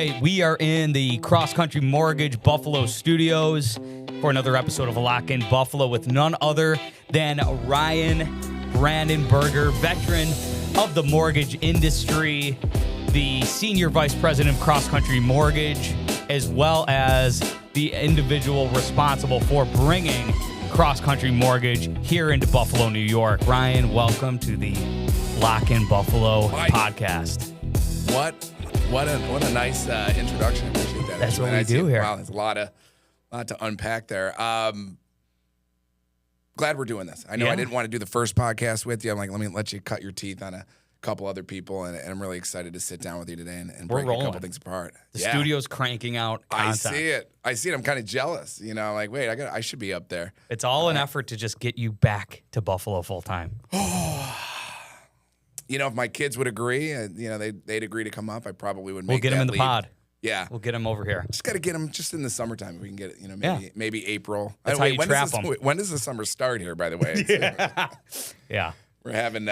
right, we are in the CrossCountry Mortgage Buffalo studios for another episode of Lock in Buffalo with none other than Ryan Brandenburger, veteran of the mortgage industry, the Senior Vice President of CrossCountry Mortgage, as well as the individual responsible for bringing CrossCountry Mortgage here into Buffalo, New York. Ryan, welcome to the Lock in Buffalo podcast. What a nice introduction. I appreciate that. That's what we do here. Wow, there's a lot to unpack there. Glad we're doing this. I know I didn't want to do the first podcast with you. I'm like, let me let you cut your teeth on a couple other people, and I'm really excited to sit down with you today and break a couple things apart. The studio's cranking out content. I see it. I'm kind of jealous. You know, like, wait, I should be up there. It's all an effort to just get you back to Buffalo full time. You know, if my kids would agree, they'd agree to come up, I probably would make We'll get them in the leap. pod. Yeah. We'll get them over here. Just got to get them just in the summertime. If we can get it, maybe April. That's how you trap them. When does the summer start here, by the way? Yeah. We're having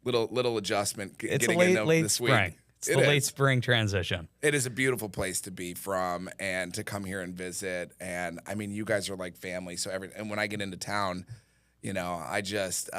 little adjustment. It's getting a in late this spring. Week. It's the late spring transition. It is a beautiful place to be from and to come here and visit. And, I mean, you guys are like family. So and when I get into town, I just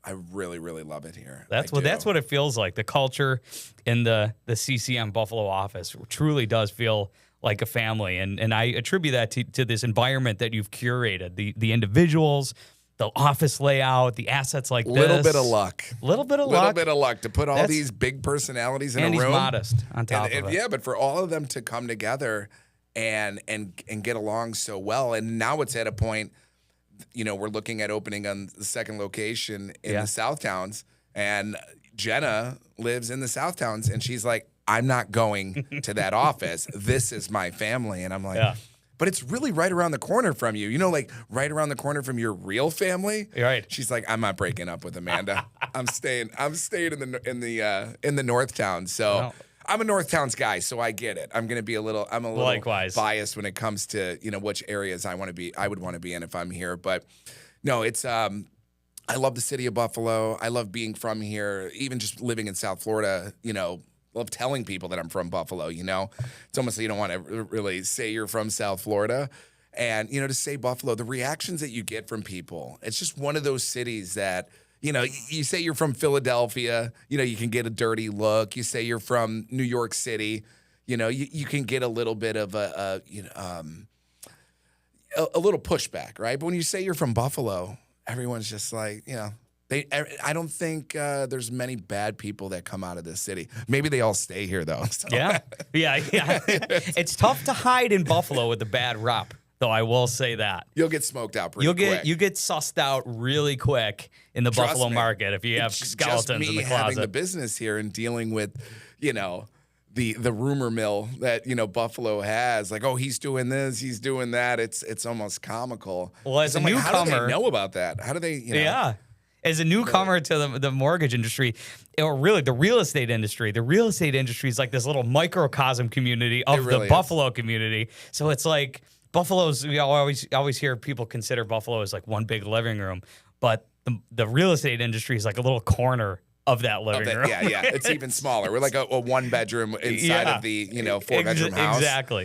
I really, really love it here. That's what it feels like. The culture in the CCM Buffalo office truly does feel like a family. And I attribute that to this environment that you've curated, the individuals, the office layout, the assets like this. Little bit of luck to put all these big personalities in a room. And he's modest on top of it. Yeah, but for all of them to come together and get along so well. And now it's at a point, we're looking at opening on the second location in the South Towns, and Jenna lives in the South Towns, and she's like, I'm not going to that office. This is my family. And I'm like, but it's really right around the corner from you, like right around the corner from your real family. You're right. She's like, I'm not breaking up with Amanda. I'm staying in the North Town. So. No. I'm a North Towns guy, so I get it. I'm a little Likewise. biased when it comes to, which areas I would want to be in if I'm here. But no, it's I love the city of Buffalo. I love being from here, even just living in South Florida, love telling people that I'm from Buffalo, It's almost like you don't want to really say you're from South Florida. And, to say Buffalo, the reactions that you get from people, it's just one of those cities that you say you're from Philadelphia, you can get a dirty look. You say you're from New York City, you can get a little bit of a little pushback, right? But when you say you're from Buffalo, everyone's just like, I don't think there's many bad people that come out of this city. Maybe they all stay here, though. So. Yeah. It's tough to hide in Buffalo with the bad rep, though I will say that. You'll get smoked out pretty quick. You get sussed out really quick in the Buffalo market if you have skeletons in the closet. Having the business here and dealing with, the rumor mill that, Buffalo has. Like, oh, he's doing this, he's doing that. It's almost comical. Well, as a newcomer, how do they know about that? How do they, Yeah. As a newcomer to the mortgage industry, or really the real estate industry is like this little microcosm community of the Buffalo community. So it's like Buffalo's, we always hear people consider Buffalo as like one big living room, but the real estate industry is like a little corner of that living room. Yeah. It's even smaller. We're like a one bedroom inside of the, 4-bedroom house.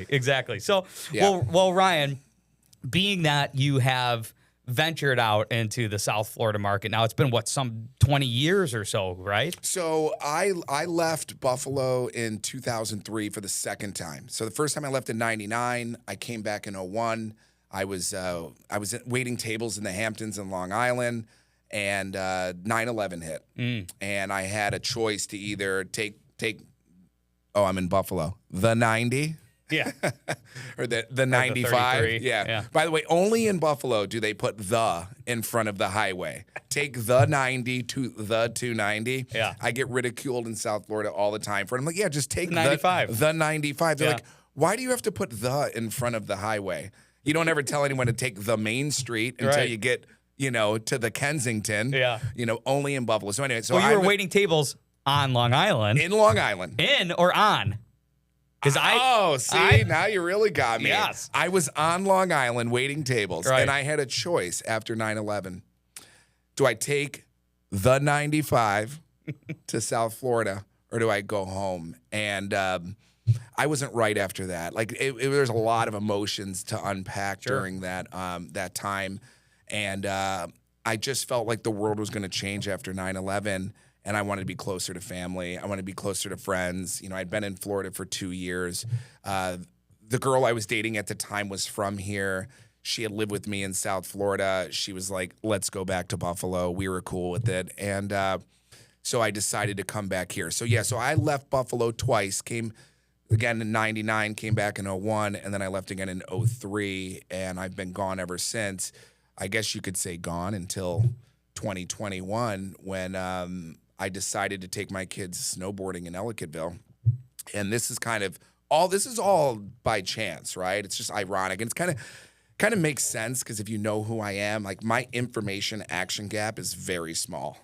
Exactly. So, well, Ryan, being that you have ventured out into the South Florida market. Now it's been some 20 years or so, right? So I left Buffalo in 2003 for the second time. So the first time I left in 99, I came back in 01. I was waiting tables in the Hamptons in Long Island, and 9/11 hit. And I had a choice to either take I'm in Buffalo, the 90. Yeah. Or the 95. Yeah. By the way, only in Buffalo do they put the in front of the highway. Take the 90 to the 290. Yeah. I get ridiculed in South Florida all the time for it. I'm like, just take the 95. The 95. They're like, why do you have to put the in front of the highway? You don't ever tell anyone to take the main street until you get, to the Kensington. Yeah. Only in Buffalo. So anyway, you were waiting tables on Long Island. In Long Island. In or on? Now you really got me. Yes. I was on Long Island waiting tables, right. and I had a choice after 9/11. Do I take the 95 to South Florida, or do I go home? And I wasn't right after that. Like there's a lot of emotions to unpack during that time. And I just felt like the world was going to change after 9/11. And I wanted to be closer to family. I wanted to be closer to friends. You know, I'd been in Florida for 2 years. The girl I was dating at the time was from here. She had lived with me in South Florida. She was like, let's go back to Buffalo. We were cool with it. And so I decided to come back here. So I left Buffalo twice, came again in 99, came back in 01, and then I left again in 03, and I've been gone ever since. I guess you could say gone until 2021 when I decided to take my kids snowboarding in Ellicottville. And this is all by chance, right? It's just ironic. And it's kind of makes sense because if you know who I am, like my information action gap is very small.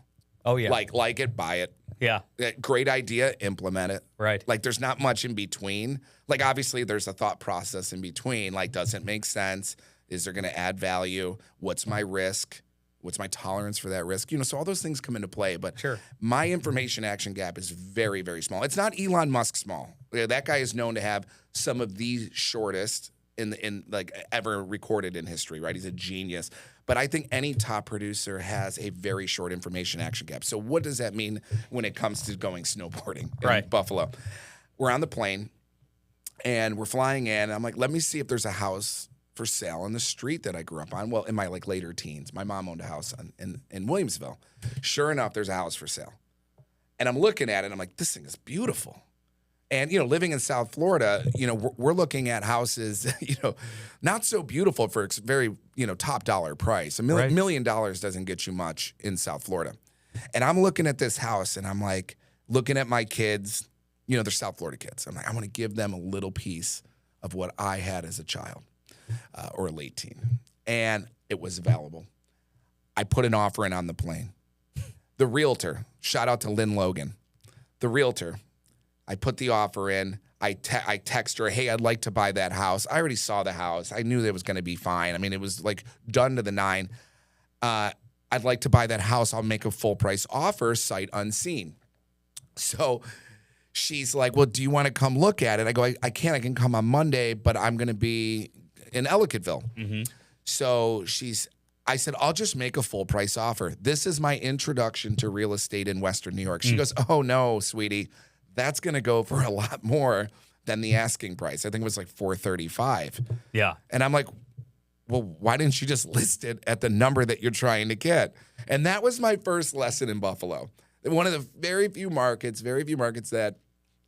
Oh, yeah. Like it, buy it. Yeah. Great idea, implement it. Right. Like there's not much in between. Like obviously there's a thought process in between. Like, does it make sense? Is there going to add value? What's my risk? What's my tolerance for that risk? You know, so all those things come into play. But my information action gap is very, very small. It's not Elon Musk small. That guy is known to have some of the shortest in like ever recorded in history, right? He's a genius. But I think any top producer has a very short information action gap. So what does that mean when it comes to going snowboarding in Buffalo? We're on the plane and we're flying in. And I'm like, let me see if there's a house for sale on the street that I grew up on. Well, in my like later teens, my mom owned a house in Williamsville. Sure enough, there's a house for sale. And I'm looking at it and I'm like, this thing is beautiful. And, you know, living in South Florida, you know, we're looking at houses, you know, not so beautiful for very, you know, top dollar price. $1 million doesn't get you much in South Florida. And I'm looking at this house and I'm like looking at my kids, you know, they're South Florida kids. I'm like, I want to give them a little piece of what I had as a child or a late teen. And it was available. I put an offer in on the plane. The realtor, shout out to Lynn Logan, the realtor, I put the offer in. I text her, hey, I'd like to buy that house. I already saw the house. I knew that it was going to be fine. I mean, it was like done to the nine. I'd like to buy that house. I'll make a full price offer, sight unseen. So she's like, well, do you want to come look at it? I go, I can't. I can come on Monday, but I'm going to be in Ellicottville. Mm-hmm. So I said, I'll just make a full price offer. This is my introduction to real estate in Western New York. She goes, oh, no, sweetie. That's going to go for a lot more than the asking price. I think it was like $435. Yeah. And I'm like, well, why didn't you just list it at the number that you're trying to get? And that was my first lesson in Buffalo. One of the very few markets that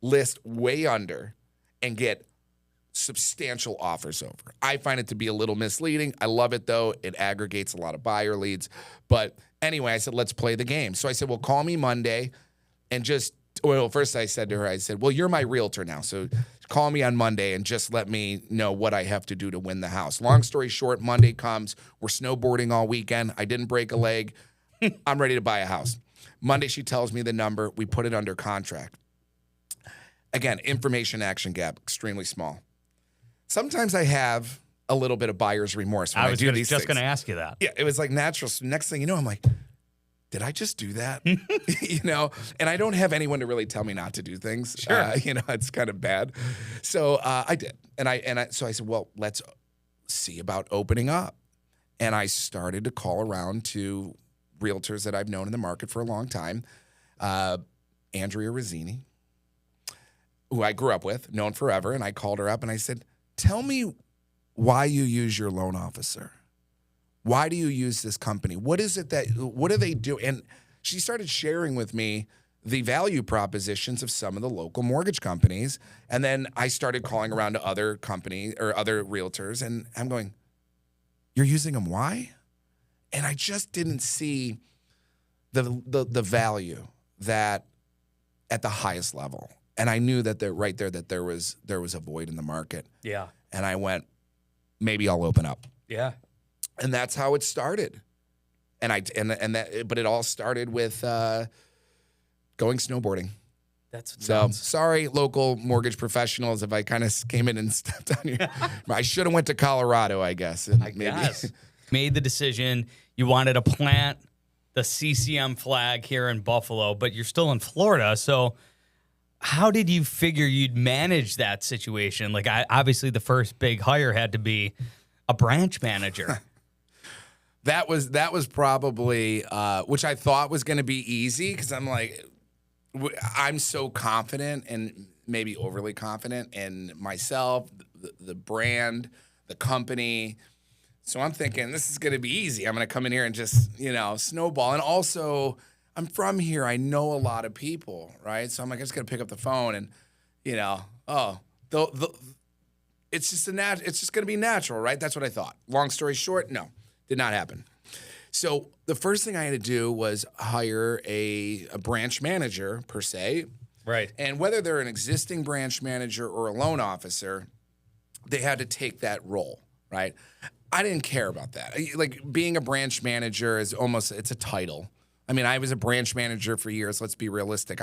list way under and get substantial offers over. I find it to be a little misleading. I love it, though. It aggregates a lot of buyer leads. But anyway, I said, let's play the game. So I said, well, call me Monday and first I said to her, well, you're my realtor now, so call me on Monday and just let me know what I have to do to win the house. Long story short, Monday comes. We're snowboarding all weekend. I didn't break a leg. I'm ready to buy a house. Monday, she tells me the number. We put it under contract. Again, information action gap, extremely small. Sometimes I have a little bit of buyer's remorse when I do these things. I was just going to ask you that. Yeah, it was like natural. So next thing you know, I'm like, did I just do that? You know, and I don't have anyone to really tell me not to do things. Sure. You know, it's kind of bad. So I did. So I said, well, let's see about opening up. And I started to call around to realtors that I've known in the market for a long time. Andrea Rizzini, who I grew up with, known forever. And I called her up and I said, tell me why you use your loan officer. Why do you use this company? What do they do? And she started sharing with me the value propositions of some of the local mortgage companies. And then I started calling around to other companies or other realtors. And I'm going, you're using them? Why? And I just didn't see the value that at the highest level. And I knew that there was a void in the market. Yeah. And I went, maybe I'll open up. Yeah. And that's how it started. But it all started with going snowboarding. Sorry, local mortgage professionals, if I kind of came in and stepped on you. I should have went to Colorado, I guess. Guess. Made the decision. You wanted to plant the CCM flag here in Buffalo, but you're still in Florida. So how did you figure you'd manage that situation? Like, obviously the first big hire had to be a branch manager. That was probably which I thought was going to be easy because I'm like, I'm so confident and maybe overly confident in myself, the brand, the company. So I'm thinking this is going to be easy. I'm going to come in here and just, snowball. And also, I'm from here. I know a lot of people, right? So I'm like, I just got to pick up the phone and, it's just it's just going to be natural, right? That's what I thought. Long story short, no, did not happen. So the first thing I had to do was hire a branch manager per se. Right. And whether they're an existing branch manager or a loan officer, they had to take that role, right? I didn't care about that. Like being a branch manager is it's a title. I mean, I was a branch manager for years. Let's be realistic.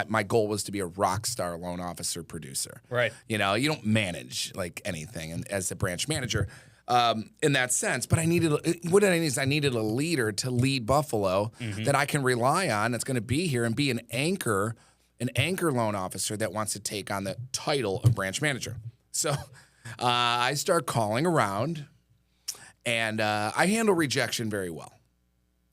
My goal was to be a rock star loan officer producer. Right. You don't manage like anything as a branch manager in that sense. But I needed a leader to lead Buffalo that I can rely on that's going to be here and be an anchor loan officer that wants to take on the title of branch manager. So I start calling around. And I handle rejection very well.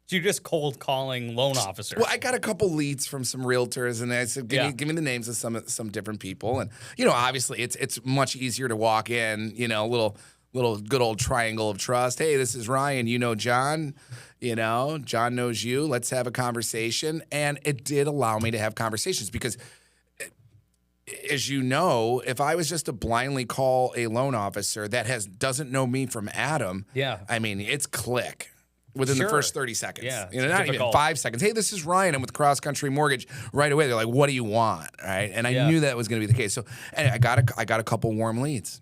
So you're just cold calling loan officers. Well, I got a couple leads from some realtors, and I said, give me the names of some different people. And obviously, it's much easier to walk in, a little good old triangle of trust. Hey, this is Ryan. You know John. John knows you. Let's have a conversation. And it did allow me to have conversations because, as you know, if I was just to blindly call a loan officer that doesn't know me from Adam, I mean, it's click within the first 30 seconds. Yeah, not even 5 seconds. Hey, this is Ryan. I'm with CrossCountry Mortgage. Right away, they're like, "What do you want?" Right? And I knew that was going to be the case. So, and I got a couple warm leads.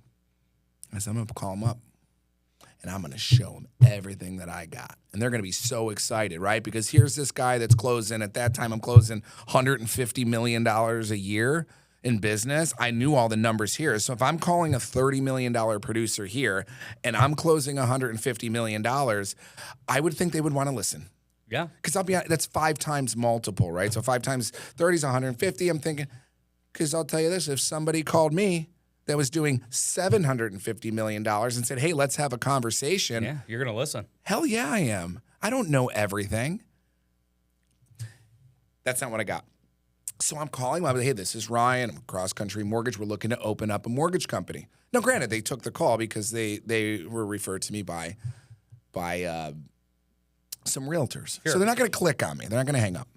I said, I'm going to call them up, and I'm going to show them everything that I got. And they're going to be so excited, right? Because here's this guy that's closing. At that time, I'm closing $150 million a year in business. I knew all the numbers here. So if I'm calling a $30 million producer here and I'm closing $150 million, I would think they would want to listen. Yeah. Because I'll be honest, that's 5 times multiple, right? So 5 times 30 is 150. I'm thinking, because I'll tell you this, if somebody called me that was doing $750 million and said, hey, let's have a conversation. Yeah, you're going to listen. Hell yeah, I am. I don't know everything. That's not what I got. So I'm calling them. Hey, this is Ryan. I'm CrossCountry Mortgage. We're looking to open up a mortgage company. Now, granted, they took the call because they were referred to me by some realtors. Sure. So they're not going to click on me. They're not going to hang up.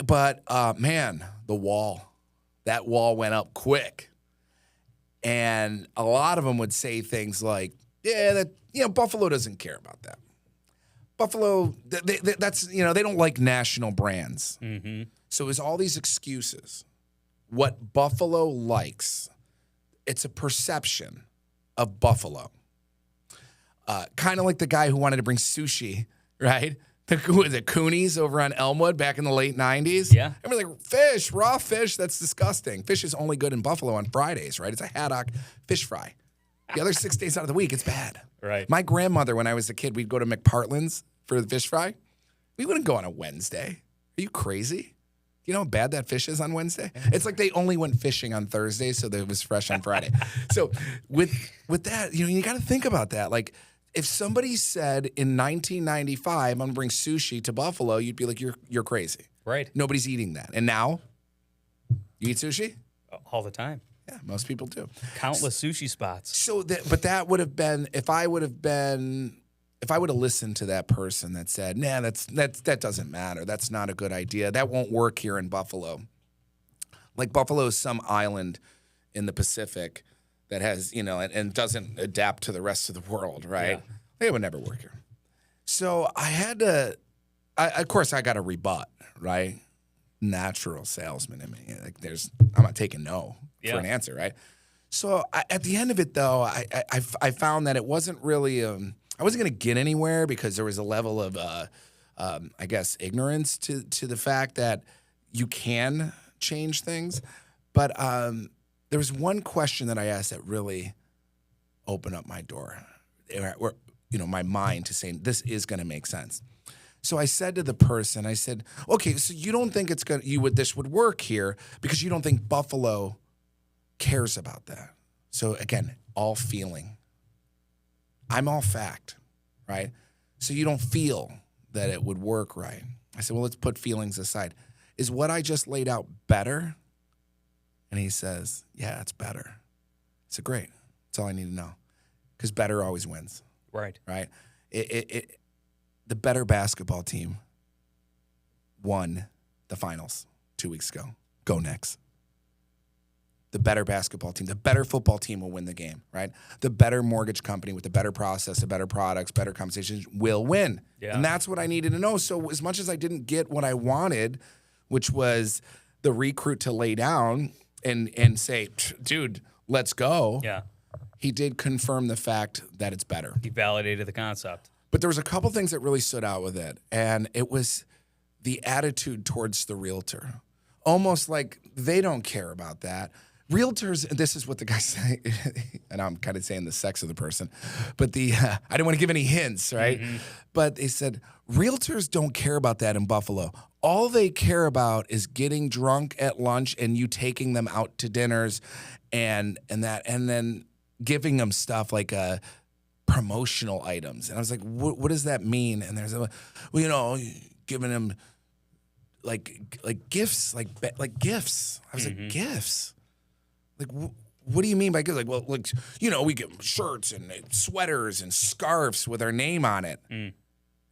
But, man, that wall went up quick. And a lot of them would say things like, Buffalo doesn't care about that. Buffalo, they don't like national brands. Mm-hmm. So it's all these excuses. What Buffalo likes, it's a perception of Buffalo. Kind of like the guy who wanted to bring sushi, right? The Coonies over on Elmwood back in the late 90s. Yeah. And we're like, fish, raw fish, that's disgusting. Fish is only good in Buffalo on Fridays, right? It's a haddock fish fry. The other 6 days out of the week, it's bad. Right. My grandmother, when I was a kid, we'd go to McPartland's for the fish fry. We wouldn't go on a Wednesday. Are you crazy? You know how bad that fish is on Wednesday? It's like they only went fishing on Thursday, so that it was fresh on Friday. So with that, you got to think about that. Like, if somebody said in 1995, I'm going to bring sushi to Buffalo, you'd be like, you're crazy. Right. Nobody's eating that. And now, you eat sushi? All the time. Yeah, most people do. Countless sushi spots. So that would have been, if I would have listened to that person that said, nah, that doesn't matter. That's not a good idea. That won't work here in Buffalo. Like Buffalo is some island in the Pacific that has, and doesn't adapt to the rest of the world, right? Yeah. It would never work here. So I had to, of course, I got a rebut, right? Natural salesman. I mean, like I'm not taking no for an answer, right? So at the end of it, though, I found that it wasn't really, I wasn't going to get anywhere because there was a level of, I guess, ignorance to the fact that you can change things. But there was one question that I asked that really opened up my door, or my mind to saying this is going to make sense. So I said to the person, I said, okay, so you don't think this would work here because you don't think Buffalo cares about that. So again, all feeling. I'm all fact, right? So you don't feel that it would work right. I said, well, let's put feelings aside. Is what I just laid out better? And he says, yeah, it's better. I said, great. That's all I need to know. Because better always wins. Right. Right? The better basketball team won the finals 2 weeks ago. Go Knicks. The better basketball team, the better football team will win the game, right? The better mortgage company with the better process, the better products, better conversations will win. Yeah. And that's what I needed to know. So as much as I didn't get what I wanted, which was the recruit to lay down and say, dude, let's go. Yeah. He did confirm the fact that it's better. He validated the concept. But there was a couple things that really stood out with it. And it was the attitude towards the realtor. Almost like they don't care about that. Realtors, and this is what the guy say, and I'm kind of saying the sex of the person, but I didn't want to give any hints, right? Mm-hmm. But they said, realtors don't care about that in Buffalo. All they care about is getting drunk at lunch and you taking them out to dinners and then giving them stuff like promotional items. And I was like, what does that mean? And there's, giving them like gifts, like gifts. I was like, gifts? Like, what do you mean by gifts? Like, well, we give them shirts and sweaters and scarves with our name on it. And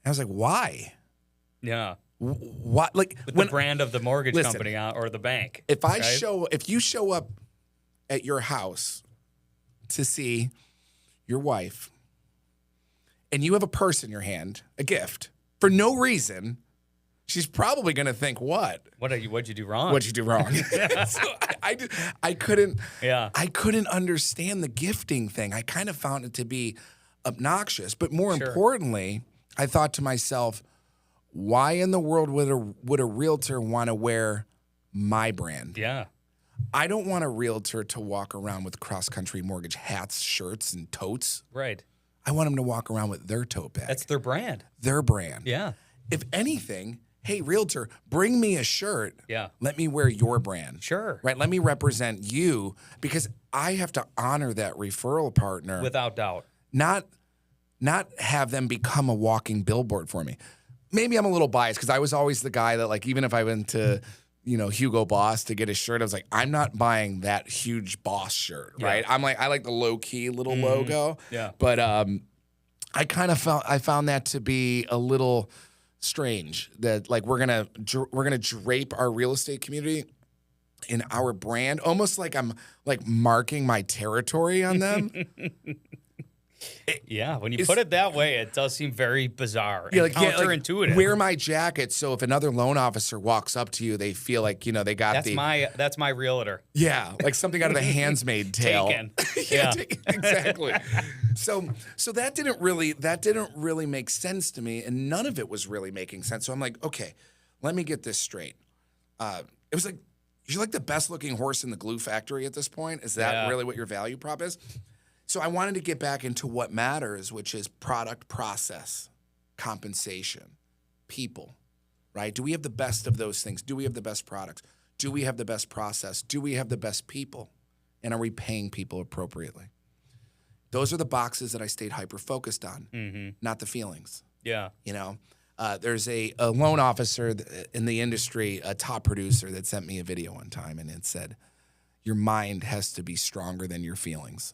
I was like, why? Yeah. What? Like, with the brand of the mortgage company or the bank. If you show up at your house to see your wife and you have a purse in your hand, a gift, for no reason, she's probably going to think, what'd you do wrong? What'd you do wrong? So I couldn't understand the gifting thing. I kind of found it to be obnoxious. But more importantly, I thought to myself, why in the world would a realtor want to wear my brand? Yeah. I don't want a realtor to walk around with CrossCountry Mortgage hats, shirts, and totes. Right. I want them to walk around with their tote bag. That's their brand. Their brand. Yeah. If anything, hey, realtor, bring me a shirt. Yeah. Let me wear your brand. Sure. Right? Let me represent you because I have to honor that referral partner. Without doubt. Not have them become a walking billboard for me. Maybe I'm a little biased because I was always the guy that, like, even if I went to, Hugo Boss to get a shirt, I was like, I'm not buying that huge Boss shirt, right? Yeah. I like the low-key little logo. Yeah. But I found that to be a little strange that, like, we're gonna drape our real estate community in our brand, almost like I'm like marking my territory on them. Yeah, when you put it that way, it does seem very bizarre and counterintuitive. Wear my jacket so if another loan officer walks up to you, they feel like, they got that's my realtor. Yeah, like something out of the Handmaid's Tale. Taken. Yeah. Exactly. So that didn't really make sense to me, and none of it was really making sense. So I'm like, okay, let me get this straight. It was like, you're like the best looking horse in the glue factory at this point. Is that really what your value prop is? So I wanted to get back into what matters, which is product, process, compensation, people, right? Do we have the best of those things? Do we have the best products? Do we have the best process? Do we have the best people? And are we paying people appropriately? Those are the boxes that I stayed hyper-focused on, not the feelings. Yeah. There's a loan officer in the industry, a top producer, that sent me a video one time, and it said, your mind has to be stronger than your feelings.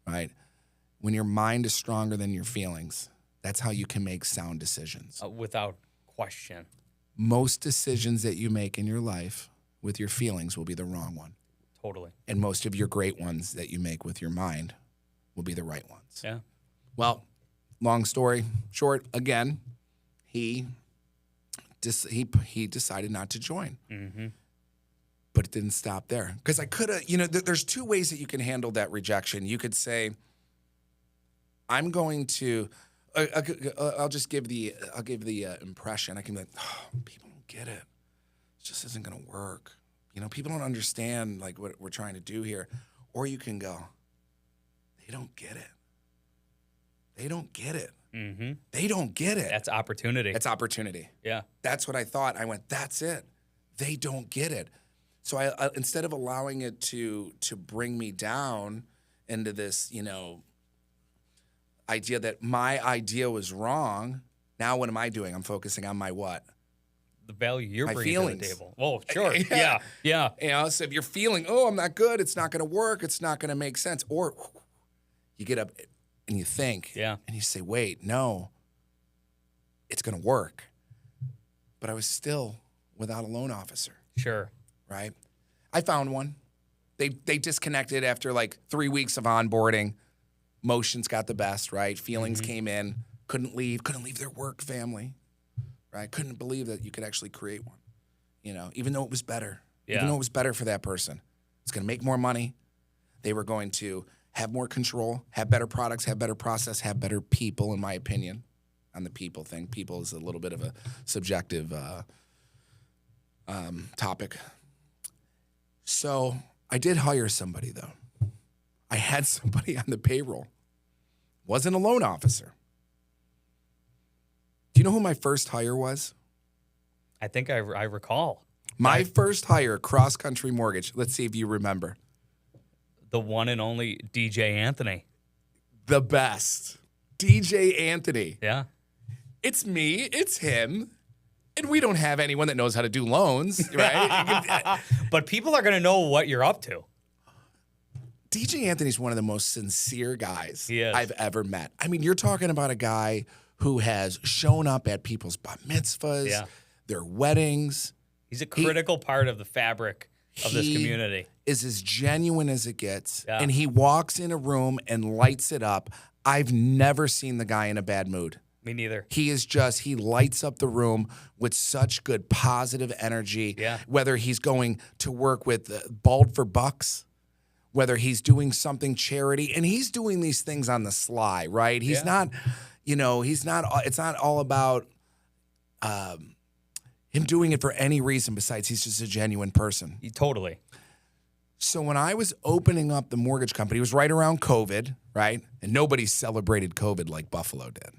Right? When your mind is stronger than your feelings, that's how you can make sound decisions. Without question. Most decisions that you make in your life with your feelings will be the wrong one. Totally. And most of your great ones that you make with your mind will be the right ones. Yeah. Well, long story short, again, he decided not to join. Mm-hmm. But it didn't stop there. Because I could have, there's two ways that you can handle that rejection. You could say, I'm going to, I'll give the impression. I can be like, people don't get it. It just isn't going to work. People don't understand like what we're trying to do here. Or you can go, they don't get it. They don't get it. They don't get it. That's opportunity. It's opportunity. Yeah. That's what I thought. I went, that's it. They don't get it. So I instead of allowing it to bring me down into this, idea that my idea was wrong, now what am I doing? I'm focusing on my what? The value you're My bringing feelings. to the table. Oh, sure. Yeah. So if you're feeling, oh, I'm not good, it's not going to work, it's not going to make sense, or you get up and you think, and you say, wait, no, it's going to work. But I was still without a loan officer. Sure. Right? I found one. They disconnected after like 3 weeks of onboarding. Emotions got the best, right? Feelings came in. Couldn't leave their work family, right? Couldn't believe that you could actually create one, even though it was better. Yeah. Even though it was better for that person. It's going to make more money. They were going to have more control, have better products, have better process, have better people, in my opinion, on the people thing. People is a little bit of a subjective topic. So I did hire somebody, though. I had somebody on the payroll. Wasn't a loan officer. Do you know who my first hire was? I think I recall. My first hire, CrossCountry Mortgage. Let's see if you remember. The one and only DJ Anthony. The best. DJ Anthony. Yeah. It's me. It's him. And we don't have anyone that knows how to do loans, right? But people are going to know what you're up to. DJ Anthony's one of the most sincere guys He is. I've ever met. I mean, you're talking about a guy who has shown up at people's bat mitzvahs, their weddings. He's a critical part of the fabric of this community. Is as genuine as it gets. Yeah. And he walks in a room and lights it up. I've never seen the guy in a bad mood. Me neither. He lights up the room with such good positive energy. Yeah. Whether he's going to work with Bald for Bucks, whether he's doing something charity, and he's doing these things on the sly, right? He's not, it's not all about him doing it for any reason besides he's just a genuine person. Totally. So when I was opening up the mortgage company, it was right around COVID, right? And nobody celebrated COVID like Buffalo did.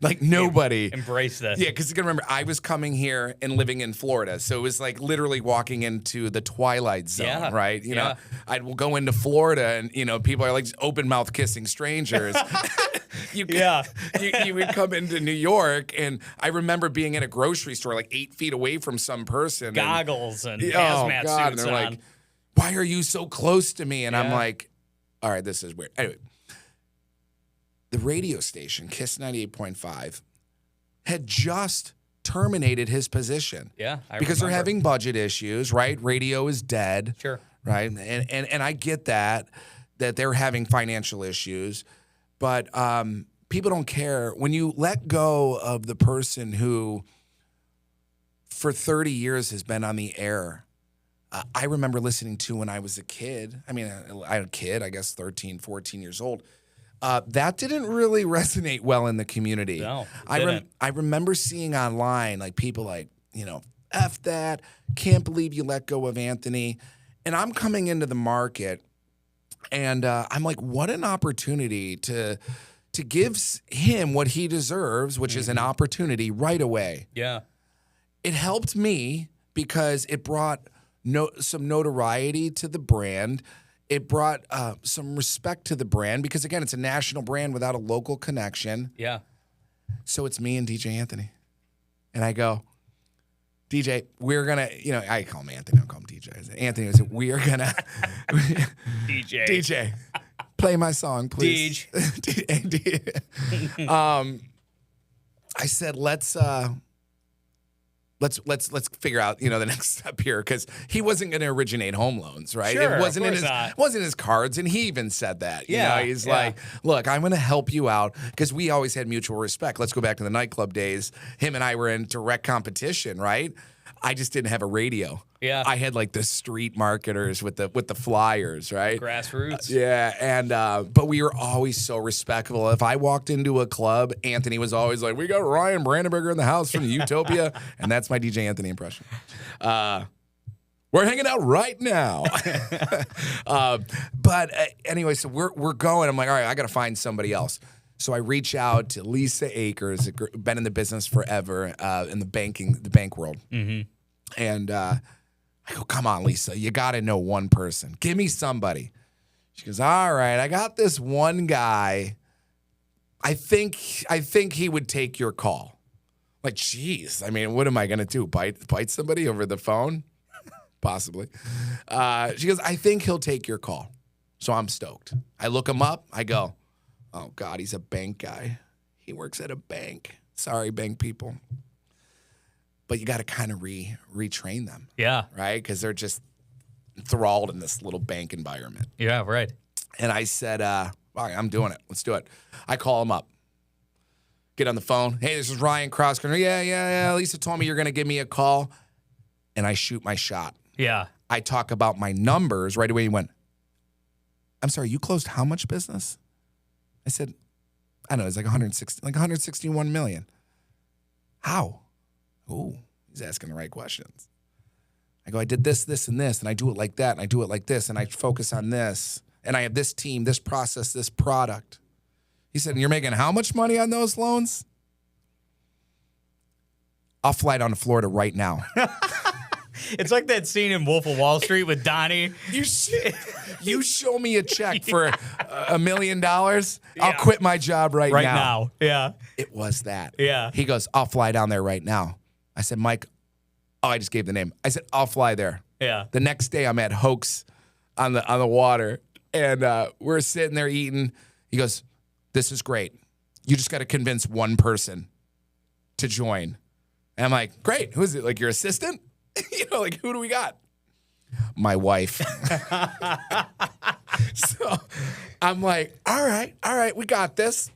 Like nobody embraced this. Yeah, because you can remember, I was coming here and living in Florida, so it was like literally walking into the twilight zone, right? I'd go into Florida, and people are like just open mouth kissing strangers. You would come into New York, and I remember being in a grocery store like 8 feet away from some person, goggles and hazmat suits and they're on. like, "Why are you so close to me?" And I'm like, "All right, this is weird." Anyway. The radio station, Kiss 98.5, had just terminated his position. Yeah, because they're having budget issues, right? Radio is dead. Sure. Right? And I get that they're having financial issues, but people don't care. When you let go of the person who for 30 years has been on the air, I remember listening to when I was a kid. I mean, I had a kid, I guess 13, 14 years old. That didn't really resonate well in the community. No, I remember seeing online like people like, F that, can't believe you let go of Anthony. And I'm coming into the market and I'm like, what an opportunity to give him what he deserves, which is an opportunity right away. Yeah. It helped me because it brought some notoriety to the brand. It brought some respect to the brand because, again, it's a national brand without a local connection. Yeah. So it's me and DJ Anthony. And I go, DJ, we're going to, I call him Anthony, I don't call him DJ. Anthony was, we are going to. DJ, play my song, please. I said, let's figure out, the next step here, because he wasn't going to originate home loans, right? Sure, it wasn't of in his cards, and he even said that. Yeah, He's like, look, I'm going to help you out, because we always had mutual respect. Let's go back to the nightclub days. Him and I were in direct competition, right? I just didn't have a radio. Yeah. I had like the street marketers with the flyers, right? Grassroots. Yeah, and but we were always so respectful. If I walked into a club, Anthony was always like, "We got Ryan Brandenburger in the house from Utopia," and that's my DJ Anthony impression. We're hanging out right now. But anyway, so we're going. I'm like, all right, I got to find somebody else. So I reach out to Lisa Akers, been in the business forever in the bank world. And I go, come on, Lisa, you got to know one person. Give me somebody. She goes, all right, I got this one guy. I think he would take your call. Like, geez, I mean, what am I going to do? Bite somebody over the phone? Possibly. She goes, I think he'll take your call. So I'm stoked. I look him up. I go, oh, God, he's a bank guy. He works at a bank. Sorry, bank people. But you got to kind of retrain them. Yeah. Right? Because they're just enthralled in this little bank environment. Yeah, right. And I said, all right, I'm doing it. Let's do it. I call him up. Get on the phone. Hey, this is Ryan CrossCountry. Yeah. Lisa told me you're going to give me a call. And I shoot my shot. Yeah. I talk about my numbers. Right away, he went, I'm sorry, you closed how much business? I said, I don't know, it's like 161 million. How? Ooh, he's asking the right questions. I go, I did this, and this, and I do it like that, and I do it like this, and I focus on this, and I have this team, this process, this product. He said, and you're making how much money on those loans? I'll fly down to Florida right now. It's like that scene in Wolf of Wall Street with Donnie. You show me a check for $1 million, I'll quit my job right now. Right now, yeah. It was that. Yeah. He goes, I'll fly down there right now. I said, Mike, I just gave the name. I said, I'll fly there. Yeah. The next day I'm at Hoax on the water, and we're sitting there eating. He goes, this is great. You just got to convince one person to join. And I'm like, great. Who is it? Like your assistant? Like who do we got? My wife. So I'm like, all right, we got this.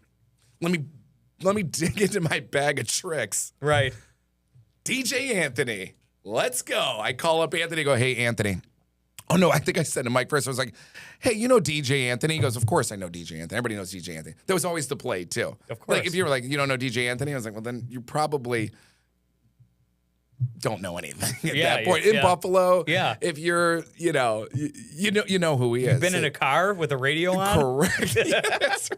Let me dig into my bag of tricks. Right. DJ Anthony, let's go. I call up Anthony, go, hey, Anthony. Oh, no, I think I said to Mike first. I was like, hey, you know DJ Anthony? He goes, of course I know DJ Anthony. Everybody knows DJ Anthony. That was always the play, too. Of course. Like, if you were like, you don't know DJ Anthony? I was like, well, then you probably don't know anything at that point. In Buffalo, if you're, you know who he is. You've been in a car with a radio on? Correct. Yeah, that's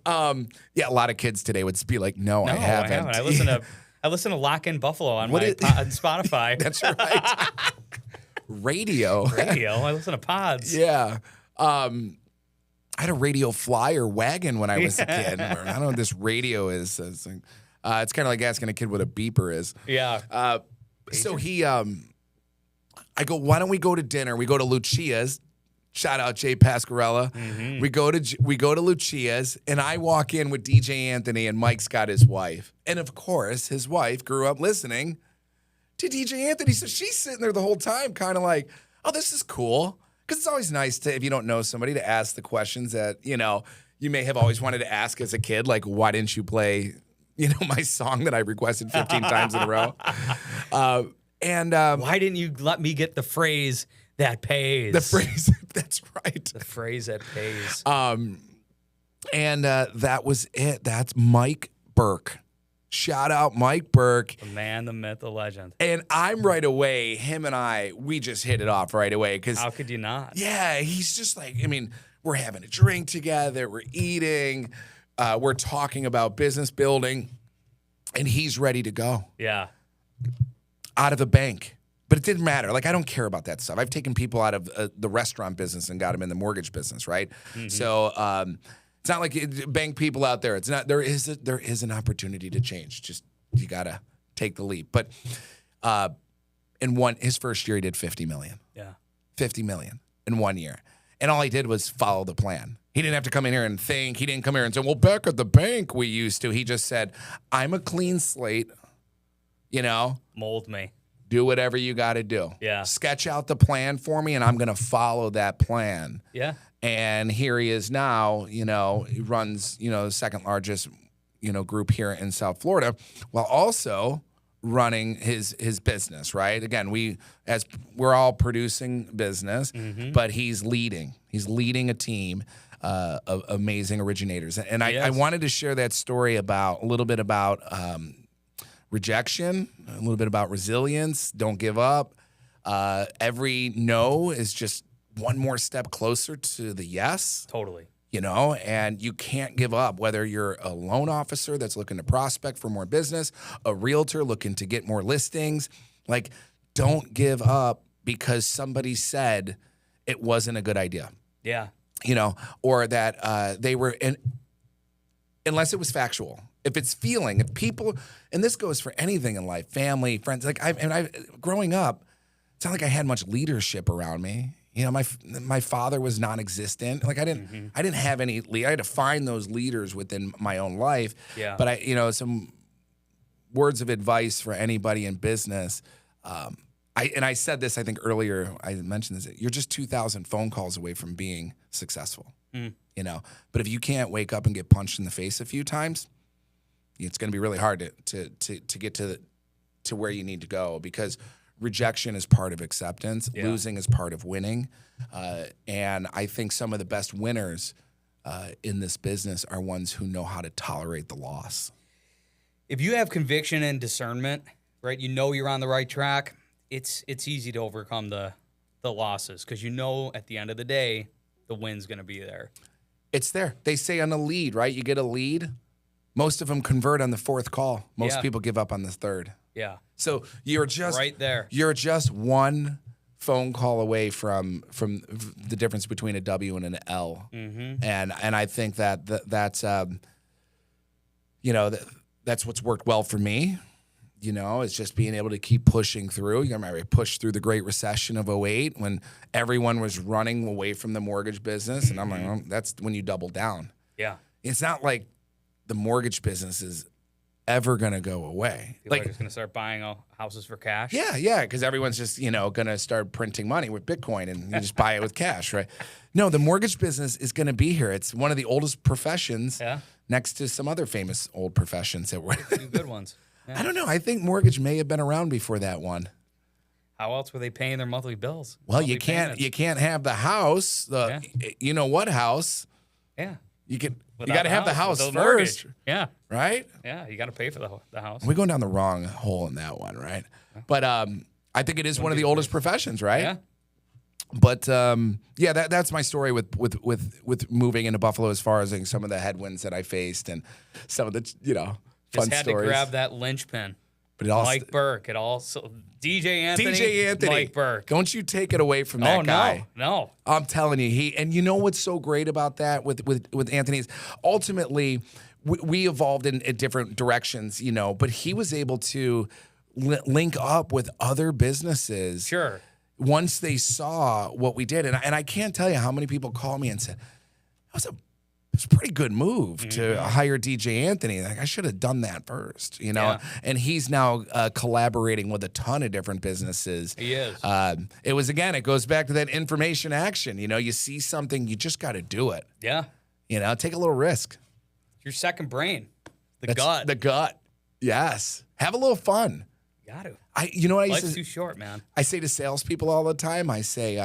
right. A lot of kids today would be like, no, I haven't. I listen to Lock in Buffalo on on Spotify. That's right. Radio. I listen to pods. Yeah. I had a radio flyer wagon when I was a kid. I don't know what this radio is. It's kind of like asking a kid what a beeper is. Yeah. So I go, why don't we go to dinner? We go to Lucia's. Shout out Jay Pasquarella. Mm-hmm. We go to Lucia's, and I walk in with DJ Anthony, and Mike's got his wife. And of course, his wife grew up listening to DJ Anthony. So she's sitting there the whole time kind of like, oh, this is cool. Because it's always nice to, if you don't know somebody, to ask the questions that, you may have always wanted to ask as a kid. Like, why didn't you play, my song that I requested 15 times in a row? Why didn't you let me get the phrase that pays? The phrase, that's right. The phrase that pays. That was it. That's Mike Burke. Shout out Mike Burke. The man, the myth, the legend. And I'm right away, him and we just hit it off right away. How could you not? Yeah, he's just like, we're having a drink together, we're eating, we're talking about business building, and he's ready to go. Yeah. Out of the bank. But it didn't matter. Like, I don't care about that stuff. I've taken people out of the restaurant business and got them in the mortgage business, right? Mm-hmm. So it's not like bank people out there. It's not. There is an opportunity to change. Just you gotta take the leap. But his first year he did $50 million. Yeah, $50 million in 1 year, and all he did was follow the plan. He didn't have to come in here and think. He didn't come here and say, "Well, back at the bank we used to." He just said, "I'm a clean slate. Mold me." Do whatever you got to do. Yeah. Sketch out the plan for me, and I'm going to follow that plan. Yeah. And here he is now. He runs, the second largest, group here in South Florida, while also running his business. Right. Again, we're all producing business, but he's leading. He's leading a team of amazing originators. And I wanted to share that story a little bit about. Rejection, a little bit about resilience, don't give up. Every no is just one more step closer to the yes. Totally. and you can't give up, whether you're a loan officer that's looking to prospect for more business, a realtor looking to get more listings. Like, don't give up because somebody said it wasn't a good idea. Yeah. Or that they were unless it was factual. If it's feeling, if people, and this goes for anything in life, family, friends, like growing up, it's not like I had much leadership around me. My father was non-existent. Like I didn't have any lead. I had to find those leaders within my own life. Yeah. But some words of advice for anybody in business. I said this, I think earlier, I mentioned this, you're just 2,000 phone calls away from being successful, but if you can't wake up and get punched in the face a few times, it's going to be really hard to get to where you need to go, because rejection is part of acceptance. Yeah. Losing is part of winning. And I think some of the best winners in this business are ones who know how to tolerate the loss. If you have conviction and discernment, right, you're on the right track, it's easy to overcome the losses, because at the end of the day, the win's going to be there. It's there. They say on a lead, right? You get a lead. Most of them convert on the fourth call. Most people give up on the third. Yeah. So you're just right there. You're just one phone call away from the difference between a W and an L. Mm-hmm. And I think that's that's what's worked well for me. It's just being able to keep pushing through. You remember I pushed through the Great Recession of 2008 when everyone was running away from the mortgage business. And I'm like, well, that's when you double down. Yeah. It's not like the mortgage business is ever going to go away. People are just going to start buying houses for cash. Yeah, because everyone's just, going to start printing money with Bitcoin and you just buy it with cash, right? No, the mortgage business is going to be here. It's one of the oldest professions next to some other famous old professions that were two good ones. Yeah. I don't know. I think mortgage may have been around before that one. How else were they paying their monthly bills? Well, you can't have the house, you know what house? Yeah. You got to have the house first. Yeah. Right? Yeah, you got to pay for the house. We're going down the wrong hole in that one, right? But I think it is one of the oldest professions, right? Yeah. But that's my story with moving into Buffalo, as far as some of the headwinds that I faced and some of the just fun had stories. To grab that linchpin. But it all Mike Burke. It also DJ Anthony. Mike Burke. Don't you take it away from that guy. No. I'm telling you, and you know what's so great about that with Anthony is ultimately we evolved in different directions, but he was able to link up with other businesses. Sure. Once they saw what we did, and I can't tell you how many people called me and said, It's a pretty good move to hire DJ Anthony. Like, I should have done that first, Yeah. And he's now collaborating with a ton of different businesses. He is. It goes back to that information action. You see something, you just got to do it. Yeah. Take a little risk. Your second brain, the gut. The gut. Yes. Have a little fun. You got to. Life's too short, man. I say to salespeople all the time, I say,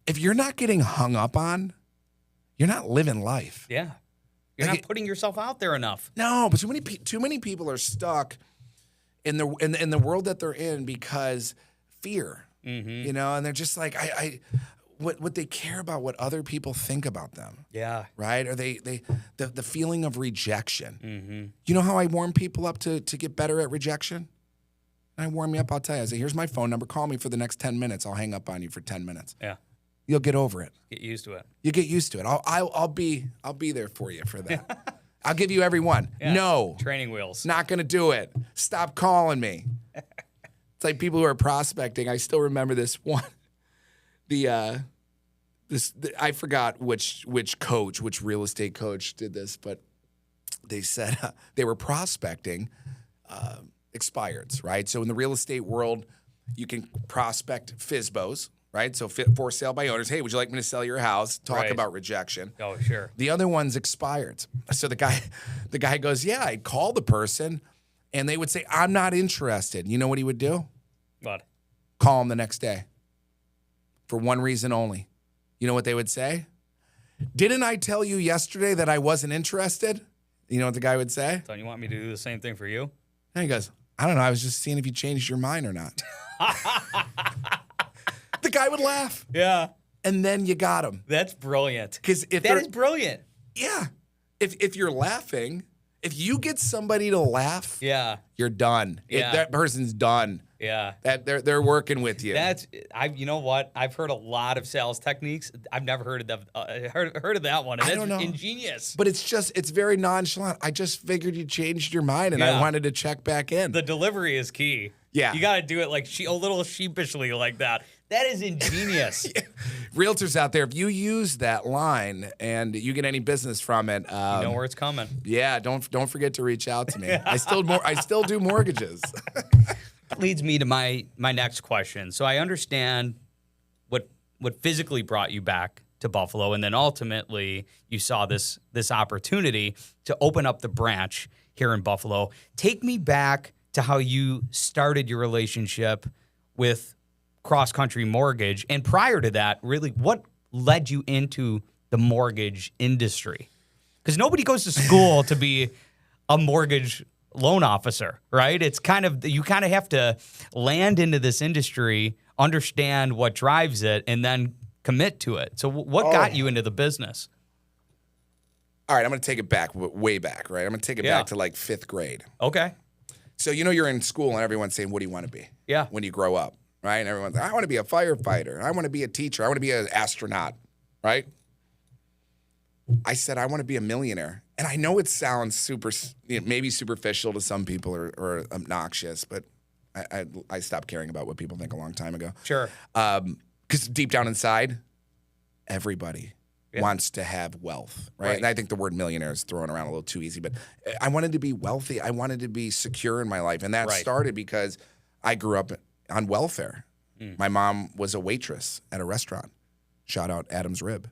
if you're not getting hung up on, you're not living life. Yeah. You're not putting yourself out there enough. No, but too many people are stuck in the world that they're in because fear. Mm-hmm. And they're just like what they care about what other people think about them. Yeah. Right? Or the feeling of rejection. Mm-hmm. You know how I warm people up to get better at rejection? And I warm you up, I'll tell you. I say, here's my phone number. Call me for the next 10 minutes. I'll hang up on you for 10 minutes. Yeah. You'll get over it. Get used to it. You get used to it. I'll be there for you for that. I'll give you every one. Yeah. No. Training wheels. Not going to do it. Stop calling me. It's like people who are prospecting. I still remember this one. I forgot which real estate coach did this, but they said they were prospecting expireds, right? So in the real estate world, you can prospect FSBOs. Right? So for sale by owners. Hey, would you like me to sell your house? Talk about rejection. Oh, sure. The other one's expired. So the guy goes, yeah, I'd call the person and they would say, I'm not interested. You know what he would do? What? Call him the next day. For one reason only. You know what they would say? Didn't I tell you yesterday that I wasn't interested? You know what the guy would say? Don't you want me to do the same thing for you? And he goes, I don't know. I was just seeing if you changed your mind or not. The guy would laugh. Yeah. and then you got them. That's brilliant. Because if that is brilliant. Yeah. If you're laughing, if you get somebody to laugh, you're done. Yeah. That person's done. Yeah. That they're working with you. You know what? I've heard a lot of sales techniques. I've never heard of heard of that one. And I don't know. Ingenious. But it's very nonchalant. I just figured you changed your mind and I wanted to check back in. The delivery is key. Yeah. You got to do it like a little sheepishly like that. That is ingenious. Realtors out there, if you use that line and you get any business from it, you know where it's coming. Yeah, don't forget to reach out to me. I still do mortgages. Leads me to my next question. So I understand what physically brought you back to Buffalo, and then ultimately you saw this opportunity to open up the branch here in Buffalo. Take me back to how you started your relationship with CrossCountry Mortgage, and prior to that, really, what led you into the mortgage industry? Because nobody goes to school to be a mortgage loan officer, right? It's you kind of have to land into this industry, understand what drives it, and then commit to it. So what got you into the business? All right, I'm going to take it back, way back, right? I'm going to take it back to like 5th grade. Okay. So you're in school and everyone's saying, what do you want to be when you grow up, right? And everyone's like, I want to be a firefighter. I want to be a teacher. I want to be an astronaut, right? I said, I want to be a millionaire. And I know it sounds maybe superficial to some people or obnoxious, but I stopped caring about what people think a long time ago. Sure. Because deep down inside, everybody wants to have wealth, right? And I think the word millionaire is thrown around a little too easy, but I wanted to be wealthy. I wanted to be secure in my life. And that started because I grew up on welfare. My mom was a waitress at a restaurant. Shout out Adam's Rib.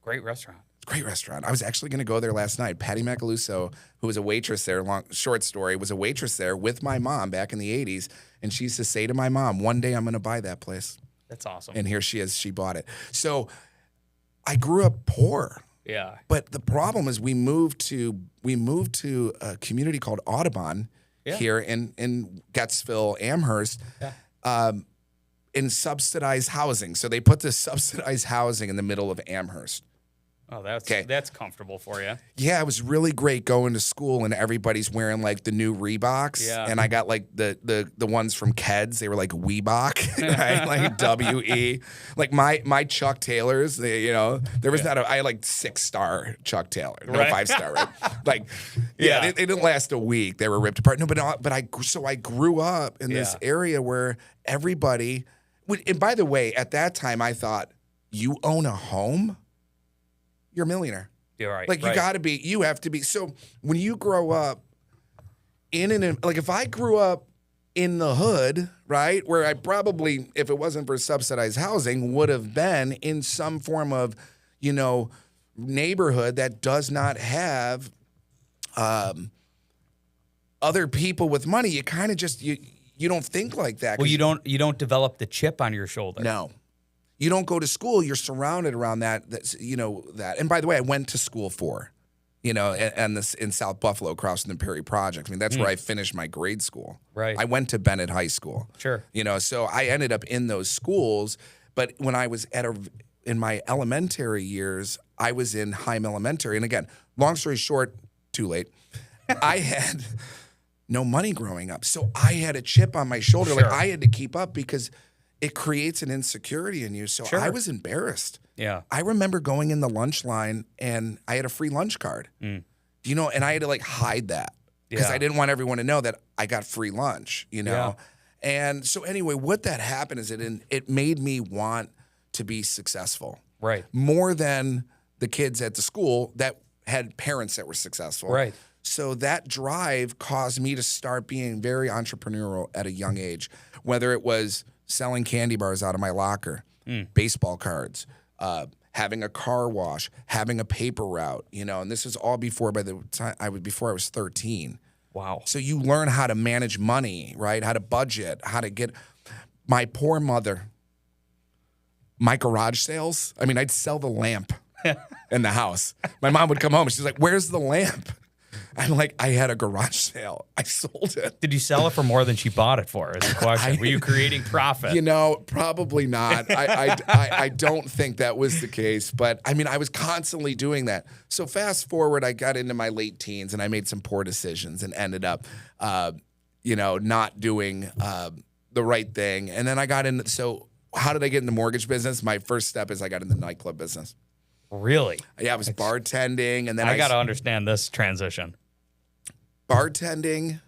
Great restaurant. Great restaurant. I was actually going to go there last night. Patty Macaluso, who was a waitress there, short story, was a waitress there with my mom back in the 80s. And she used to say to my mom, one day I'm going to buy that place. That's awesome. And here she is. She bought it. So I grew up poor. Yeah. But the problem is we moved to a community called Audubon here in Gettsville, Amherst. In subsidized housing. So they put this subsidized housing in the middle of Amherst. Oh, that's comfortable for you. Yeah, it was really great going to school and everybody's wearing like the new Reeboks. Yeah. And I got like the ones from Keds. They were like Weebok, right? Like W-E. Like my Chuck Taylors, there was I had like 6-star Chuck Taylor, no 5-star, right? Like, they didn't last a week. They were ripped apart. No, but I grew up in this area where everybody, and by the way, at that time I thought, you own a home? You're a millionaire. You're right. Like you have to be. So when you grow up if I grew up in the hood, right, where I probably, if it wasn't for subsidized housing, would have been in some form of, neighborhood that does not have other people with money, you kind of just, you don't think like that. Well, you don't develop the chip on your shoulder. No. You don't go to school. You're surrounded around that. That. And by the way, I went to school and this in South Buffalo, across from the Perry Project. I mean, that's where I finished my grade school. Right. I went to Bennett High School. Sure. So I ended up in those schools. But when I was in my elementary years, I was in Heim Elementary. And again, long story short, too late. I had no money growing up, so I had a chip on my shoulder. Sure. Like I had to keep up because it creates an insecurity in you. So I was embarrassed. Yeah. I remember going in the lunch line and I had a free lunch card. And I had to like hide that because I didn't want everyone to know that I got free lunch, Yeah. And so anyway, what that happened is it made me want to be successful. Right. More than the kids at the school that had parents that were successful. Right. So that drive caused me to start being very entrepreneurial at a young age, whether it was selling candy bars out of my locker, baseball cards, having a car wash, having a paper route, and this is all before I was 13. Wow. So you learn how to manage money, right? How to budget, how to get my poor mother, my garage sales. I mean, I'd sell the lamp in the house. My mom would come home and she's like, "Where's the lamp?" I'm like, I had a garage sale. I sold it. Did you sell it for more than she bought it for? Is the question. Were you creating profit? You know, probably not. I don't think that was the case. But I mean, I was constantly doing that. So fast forward, I got into my late teens and I made some poor decisions and ended up, not doing the right thing. And then I got in. So how did I get in the mortgage business? My first step is I got in the nightclub business. Really? Yeah, I was bartending, and then I got to understand this transition. Bartending.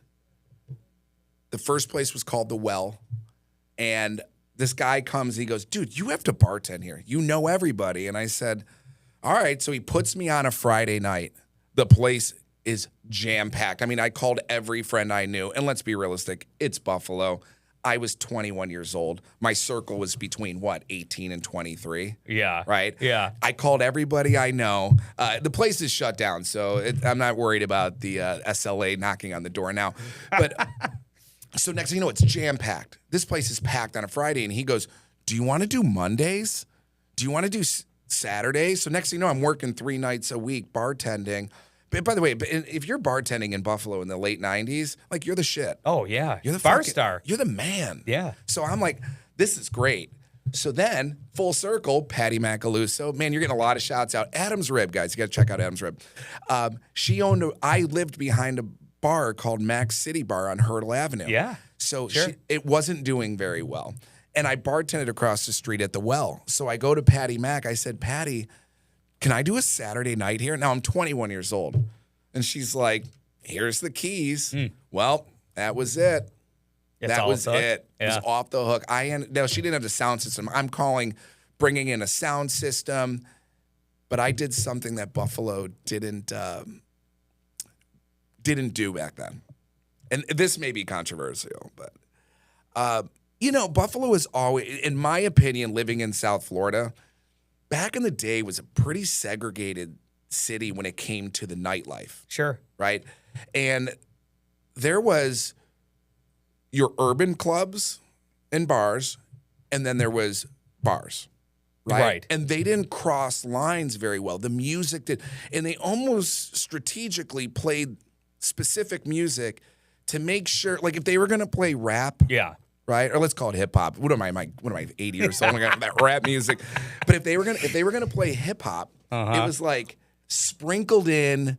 The first place was called The Well, and this guy comes. He goes, "Dude, you have to bartend here. You know everybody." And I said, "All right." So he puts me on a Friday night. The place is jam packed. I mean, I called every friend I knew, and let's be realistic. It's Buffalo. I was 21 years old. My circle was between 18 and 23. Yeah. Right? Yeah. I called everybody I know. The place is shut down, so I'm not worried about the SLA knocking on the door now. But so next thing you know, it's jam-packed. This place is packed on a Friday, and he goes, "Do you want to do Mondays? Do you want to do Saturdays?" So next thing you know, I'm working 3 nights a week bartending. But by the way, if you're bartending in Buffalo in the late 90s, like, you're the shit. Oh, yeah. You're the bar star. You're the man. Yeah. So I'm like, this is great. So then, full circle, Patty Macaluso. Man, you're getting a lot of shouts out. Adam's Rib, guys. You got to check out Adam's Rib. I lived behind a bar called Max City Bar on Hurdle Avenue. Yeah. So sure. It wasn't doing very well. And I bartended across the street at the Well. So I go to Patty Mac. I said, "Patty, can I do a Saturday night here?" Now I'm 21 years old. And she's like, "Here's the keys." Well, that was it. That was it. It was off the hook. No, she didn't have the sound system. I'm bringing in a sound system. But I did something that Buffalo didn't do back then. And this may be controversial, but, Buffalo is always, in my opinion, living in South Florida, back in the day was a pretty segregated city when it came to the nightlife. Sure. Right? And there was your urban clubs and bars, and then there was bars. Right? And they didn't cross lines very well. The music did. And they almost strategically played specific music to make sure, like, if they were going to play rap. Yeah. Right? Or let's call it hip hop. What am I 80 or so? I got that rap music. But if they were gonna play hip hop, it was like sprinkled in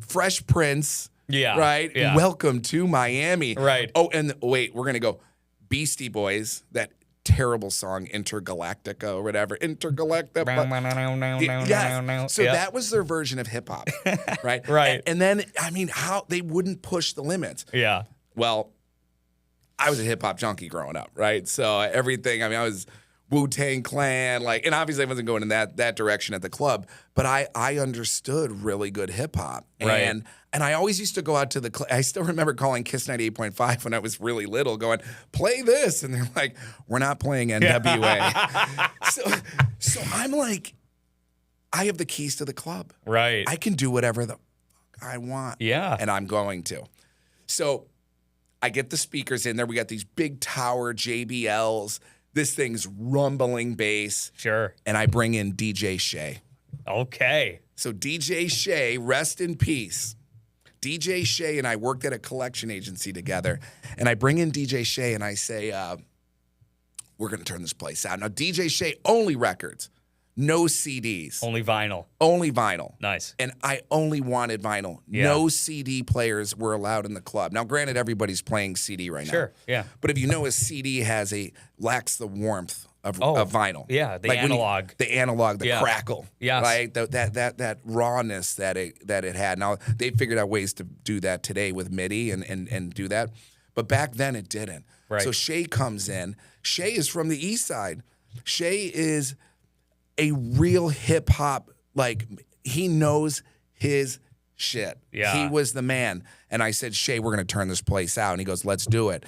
Fresh Prince. Yeah. Right? Yeah. Welcome to Miami. Right. Oh, and wait, we're gonna go Beastie Boys, that terrible song Intergalactica or whatever. Intergalactica. Yes. So that was their version of hip hop. Right? Right. And then, I mean, how they wouldn't push the limits. Yeah. Well, I was a hip hop junkie growing up, right? So everything, I mean, I was Wu-Tang Clan, and obviously I wasn't going in that direction at the club, but I understood really good hip hop. Right. And I always used to go out to I still remember calling Kiss 98.5 when I was really little, going, "Play this." And they're like, "We're not playing NWA." so I'm like, I have the keys to the club. Right. I can do whatever the fuck I want. Yeah. And I'm going to. So I get the speakers in there. We got these big tower JBLs. This thing's rumbling bass. Sure. And I bring in DJ Shay. Okay. So DJ Shay, rest in peace. DJ Shay and I worked at a collection agency together. And I bring in DJ Shay and I say, we're going to turn this place out. Now, DJ Shay, only records. No CDs. Only vinyl. Only vinyl. Nice. And I only wanted vinyl. Yeah. No CD players were allowed in the club. Now, granted, everybody's playing CD right now. Sure, yeah. But if you know, a CD lacks the warmth of vinyl. Yeah, the Like analog. the analog, the crackle. Yes. Right? That rawness that it had. Now, they figured out ways to do that today with MIDI and do that. But back then, it didn't. Right. So Shay comes in. Shay is from the East Side. Shay is a real hip hop, he knows his shit. Yeah. He was the man. And I said, "Shay, we're going to turn this place out." And he goes, "Let's do it."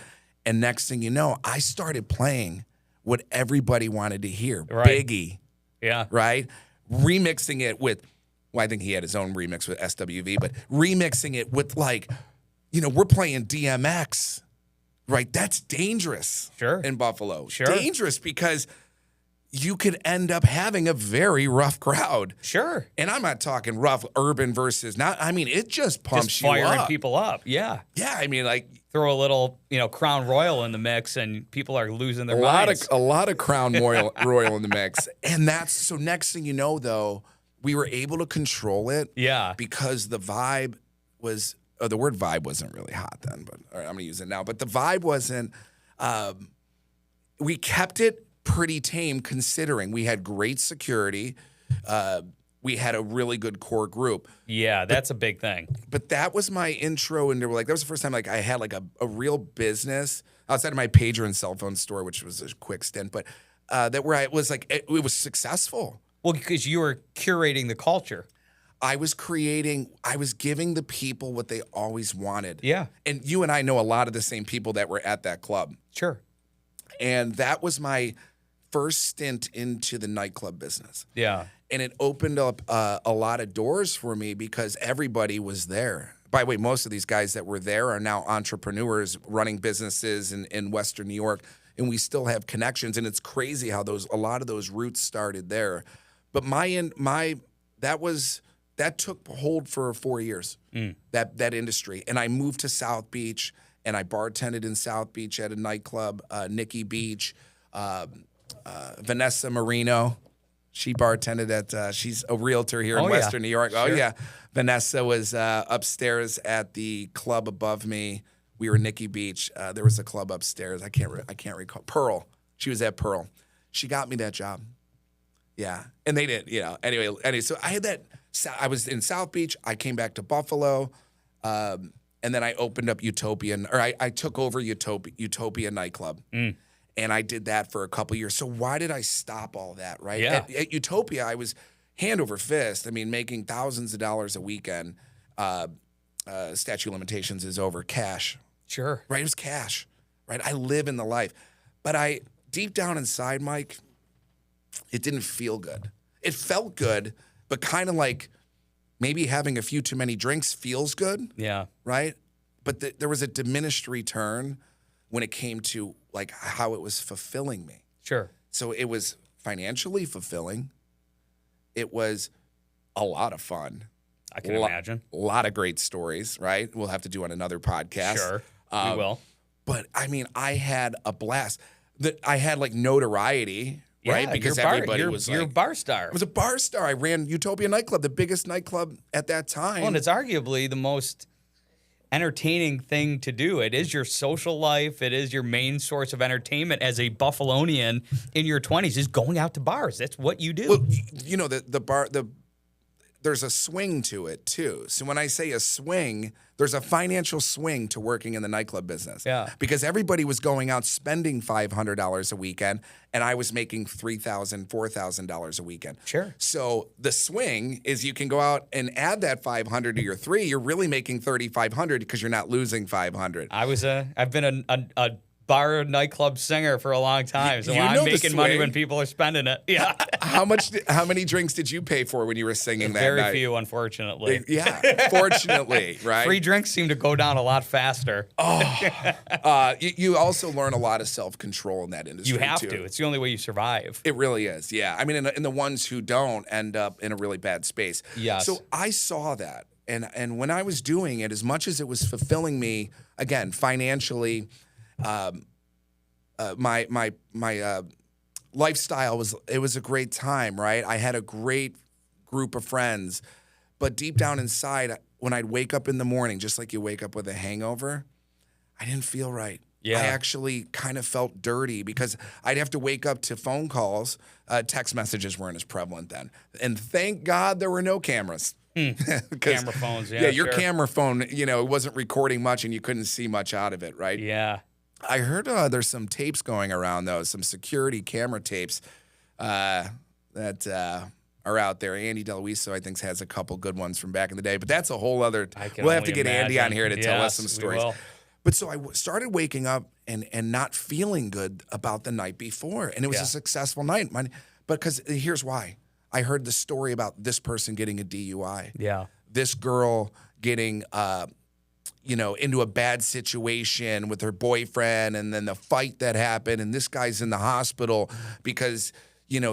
And next thing you know, I started playing what everybody wanted to hear. Right. Biggie. Yeah. Right? Remixing it with, I think he had his own remix with SWV, but remixing it with we're playing DMX. Right? That's dangerous. Sure. In Buffalo. Sure. Dangerous because you could end up having a very rough crowd. Sure. And I'm not talking rough urban versus not. I mean, it just pumps Just you firing up. people up. Yeah. Yeah, I mean, like Throw a little, Crown Royal in the mix, and people are losing their minds. a lot of Crown Royal in the mix. And that's so. Next thing you know, though, we were able to control it. Yeah. Because the vibe was. The word vibe wasn't really hot then, but all right, I'm gonna use it now. But the vibe wasn't. We kept it pretty tame considering we had great security. We had a really good core group. Yeah, that's a big thing. But that was my intro into that was the first time I had a real business outside of my pager and cell phone store, which was a quick stint, but that where I was it was successful. Well, because you were curating the culture. I was giving the people what they always wanted. Yeah. And you and I know a lot of the same people that were at that club. Sure. And that was my first stint into the nightclub business. Yeah. And it opened up a lot of doors for me because everybody was there. By the way, most of these guys that were there are now entrepreneurs running businesses in Western New York, and we still have connections. And it's crazy how a lot of those roots started there. But that took hold for 4 years, that industry. And I moved to South Beach, and I bartended in South Beach at a nightclub, Nikki Beach, Vanessa Marino. She bartended at, she's a realtor here in Western New York. Sure. Oh, yeah. Vanessa was upstairs at the club above me. We were Nikki Beach. There was a club upstairs. I can't recall. Pearl. She was at Pearl. She got me that job. Yeah. And they did, Anyway, so I had that. I was in South Beach. I came back to Buffalo. And then I opened up I took over Utopia nightclub. And I did that for a couple years. So why did I stop all that, right? Yeah. At Utopia, I was hand over fist. I mean, making thousands of dollars a weekend. Statute of limitations is over. Cash. Sure. Right? It was cash. Right? I live in the life. But deep down inside, Mike, it didn't feel good. It felt good, but kind of like maybe having a few too many drinks feels good. Yeah. Right? But there was a diminished return when it came to like how it was fulfilling me. Sure. So it was financially fulfilling. It was a lot of fun. I can imagine. A lot of great stories, right? We'll have to do on another podcast. Sure. We will. But I mean, I had a blast. I had like notoriety, right? Because everybody was you're a bar star. I was a bar star. I ran Utopia nightclub, the biggest nightclub at that time. Well, and it's arguably the most entertaining thing to do. It is your social life. It is your main source of entertainment as a Buffalonian in your 20s is going out to bars. That's what you do. Well, there's a swing to it too. So when I say a swing, there's a financial swing to working in the nightclub business. Yeah. Because everybody was going out spending $500 a weekend, and I was making $3,000, $4,000 a weekend. Sure. So the swing is you can go out and add that $500 to your $3. You're really making $3,500 because you're not losing $500. I've been a bar nightclub singer for a long time, so I'm making money when people are spending it. Yeah. How many drinks did you pay for when you were singing that Very night? few, unfortunately. Yeah, fortunately, right? Free drinks seem to go down a lot faster. You also learn a lot of self-control in that industry. You have too. to. It's the only way you survive. It really is, yeah. I mean, and the ones who don't end up in a really bad space. Yes. So I saw that, and when I was doing it, as much as it was fulfilling me, again, financially, my lifestyle was a great time, right? I had a great group of friends, but deep down inside, when I'd wake up in the morning, just like you wake up with a hangover, I didn't feel right. Yeah. I actually kind of felt dirty because I'd have to wake up to phone calls. Text messages weren't as prevalent then. And thank God there were no cameras. Camera phones, yeah. Yeah, your sure. camera phone, it wasn't recording much and you couldn't see much out of it, right? Yeah. I heard there's some tapes going around, though, some security camera tapes that are out there. Andy DeLuiso, I think, has a couple good ones from back in the day. But that's a whole other – we'll have to get Andy on here to tell us some stories. But so I started waking up and not feeling good about the night before. And it was a successful night. But because here's why. I heard the story about this person getting a DUI. Yeah. This girl getting into a bad situation with her boyfriend, and then the fight that happened, and this guy's in the hospital because,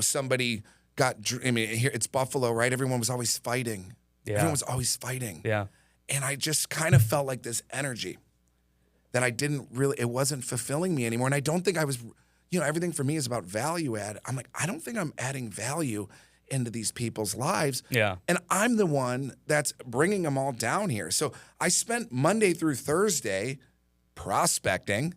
somebody I mean, here it's Buffalo, right? Everyone was always fighting. Yeah. Everyone was always fighting. Yeah. And I just kind of felt like this energy that it wasn't fulfilling me anymore. And I don't think I was, everything for me is about value add. I'm like, I don't think I'm adding value into these people's lives. Yeah. And I'm the one that's bringing them all down here. So I spent Monday through Thursday prospecting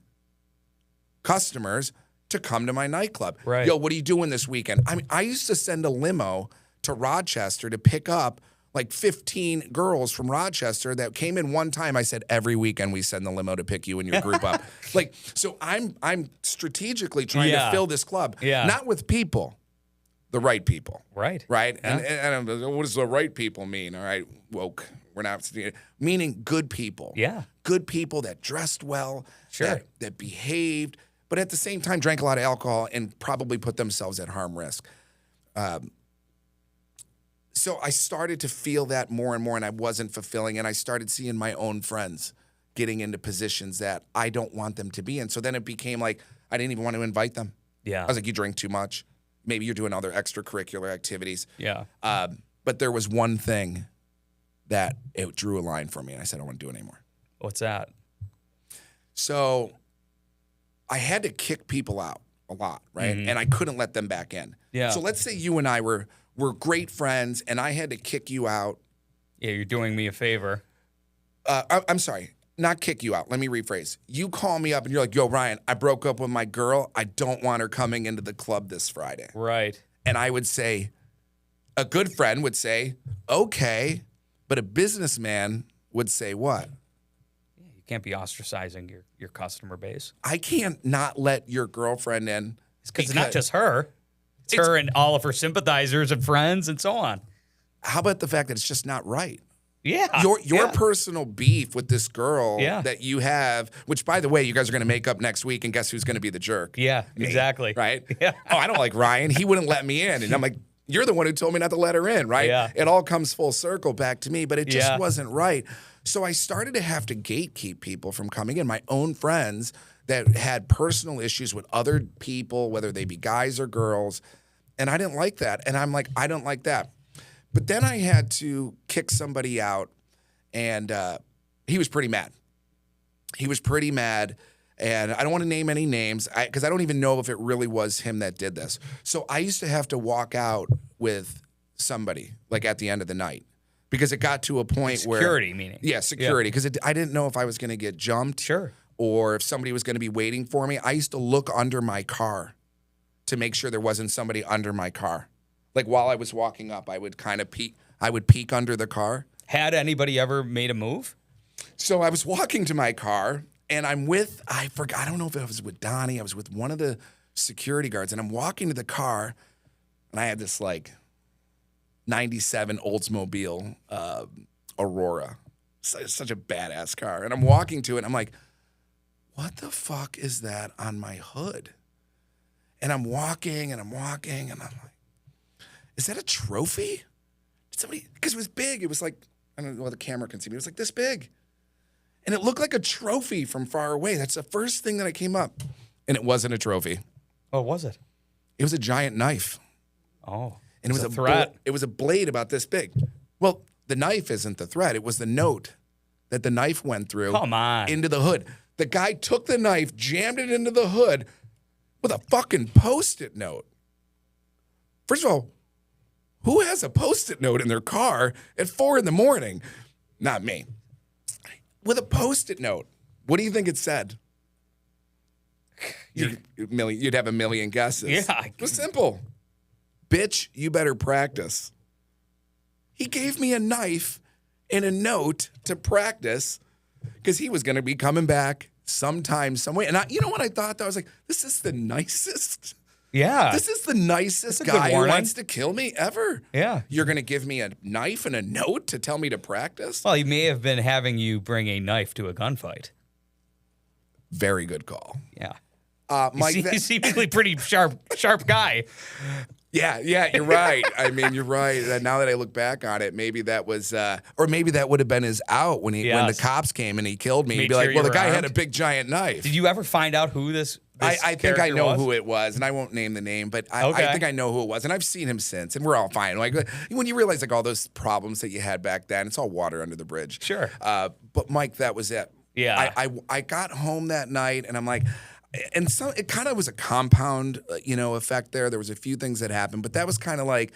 customers to come to my nightclub. Right. Yo, what are you doing this weekend? I mean, I used to send a limo to Rochester to pick up like 15 girls from Rochester that came in one time. I said, every weekend we send the limo to pick you and your group up. Like, so I'm strategically trying to fill this club, not with people, the right people. Right. Right. Yeah. And what does the right people mean? All right, woke. We're not meaning good people. Yeah. Good people that dressed well, Sure. that behaved, but at the same time drank a lot of alcohol and probably put themselves at harm risk. So I started to feel that more and more, and I wasn't fulfilling, and I started seeing my own friends getting into positions that I don't want them to be in. So then it became like I didn't even want to invite them. Yeah. I was like, you drink too much. Maybe you're doing other extracurricular activities. Yeah. But there was one thing that it drew a line for me, and I said, I don't want to do it anymore. What's that? So I had to kick people out a lot, right? Mm-hmm. And I couldn't let them back in. Yeah. So let's say you and I were great friends, and I had to kick you out. Yeah, you're doing me a favor. I'm sorry, not kick you out. Let me rephrase. You call me up, and you're like, yo, Ryan, I broke up with my girl. I don't want her coming into the club this Friday. Right. And I would say, a good friend would say, okay, but a businessman would say what? You can't be ostracizing your customer base. I can't not let your girlfriend in. Because it's not just her. It's her and all of her sympathizers and friends and so on. How about the fact that it's just not right? Yeah. Your personal beef with this girl Yeah. that you have, which, by the way, you guys are going to make up next week, and guess who's going to be the jerk? Yeah, Me, exactly. right? Yeah. Oh, I don't like Ryan. He wouldn't let me in. And I'm like, you're the one who told me not to let her in, right? Yeah. It all comes full circle back to me, but it just Yeah. wasn't right. So I started to have to gatekeep people from coming in, my own friends that had personal issues with other people, whether they be guys or girls. And I didn't like that. And I'm like, I don't like that. But then I had to kick somebody out, and he was pretty mad. He was pretty mad. And I don't want to name any names because I don't even know if it really was him that did this. So I used to have to walk out with somebody like at the end of the night because it got to a point where Security meaning. Yeah, security. Because I didn't know if I was going to get jumped. Sure. Or if somebody was going to be waiting for me. I used to look under my car to make sure there wasn't somebody under my car. Like while I was walking up, I would kind of peek. I would peek under the car. Had anybody ever made a move? So I was walking to my car, and I don't know if I was with Donnie. I was with one of the security guards, and I'm walking to the car, and I had this like 97 Oldsmobile Aurora. Such a badass car. And I'm walking to it, and I'm like, what the fuck is that on my hood? And I'm walking, and I'm walking, and I'm like, is that a trophy? Did somebody, because it was big. It was like, I don't know what the camera can see me. It was like this big. And it looked like a trophy from far away. That's the first thing that I came up. And it wasn't a trophy. Oh, was it? It was a giant knife. Oh. And it was a threat. It was a blade about this big. Well, the knife isn't the threat. It was the note that the knife went through. Come on. Into the hood. The guy took the knife, jammed it into the hood with a fucking Post-it note. First of all, who has a Post-it note in their car at 4 a.m? Not me. With a Post-it note. What do you think it said? You'd have a million guesses. Yeah. It was simple. Bitch, you better practice. He gave me a knife and a note to practice because he was going to be coming back sometime, some way. And you know what I thought? I was like, this is the nicest. Yeah. This is the nicest That's a good guy who warning. wants to kill me ever. Yeah. You're going to give me a knife and a note to tell me to practice? Well, he may have been having you bring a knife to a gunfight. Very good call. Yeah. Mike, He's seemingly pretty sharp guy. Yeah, you're right. I mean, you're right. Now that I look back on it, maybe that was, or maybe that would have been his out when when the cops came and he killed me. He'd Made be sure like, you well, the were guy had armed. a big giant knife. Did you ever find out who this I think I character know was? who it was, and I won't name the name, but Okay. I think I know who it was, and I've seen him since, and we're all fine. Like when you realize like all those problems that you had back then, it's all water under the bridge. Sure. But Mike, that was it. Yeah. I got home that night, and I'm like, and so it kind of was a compound, effect there. There was a few things that happened, but that was kind of like,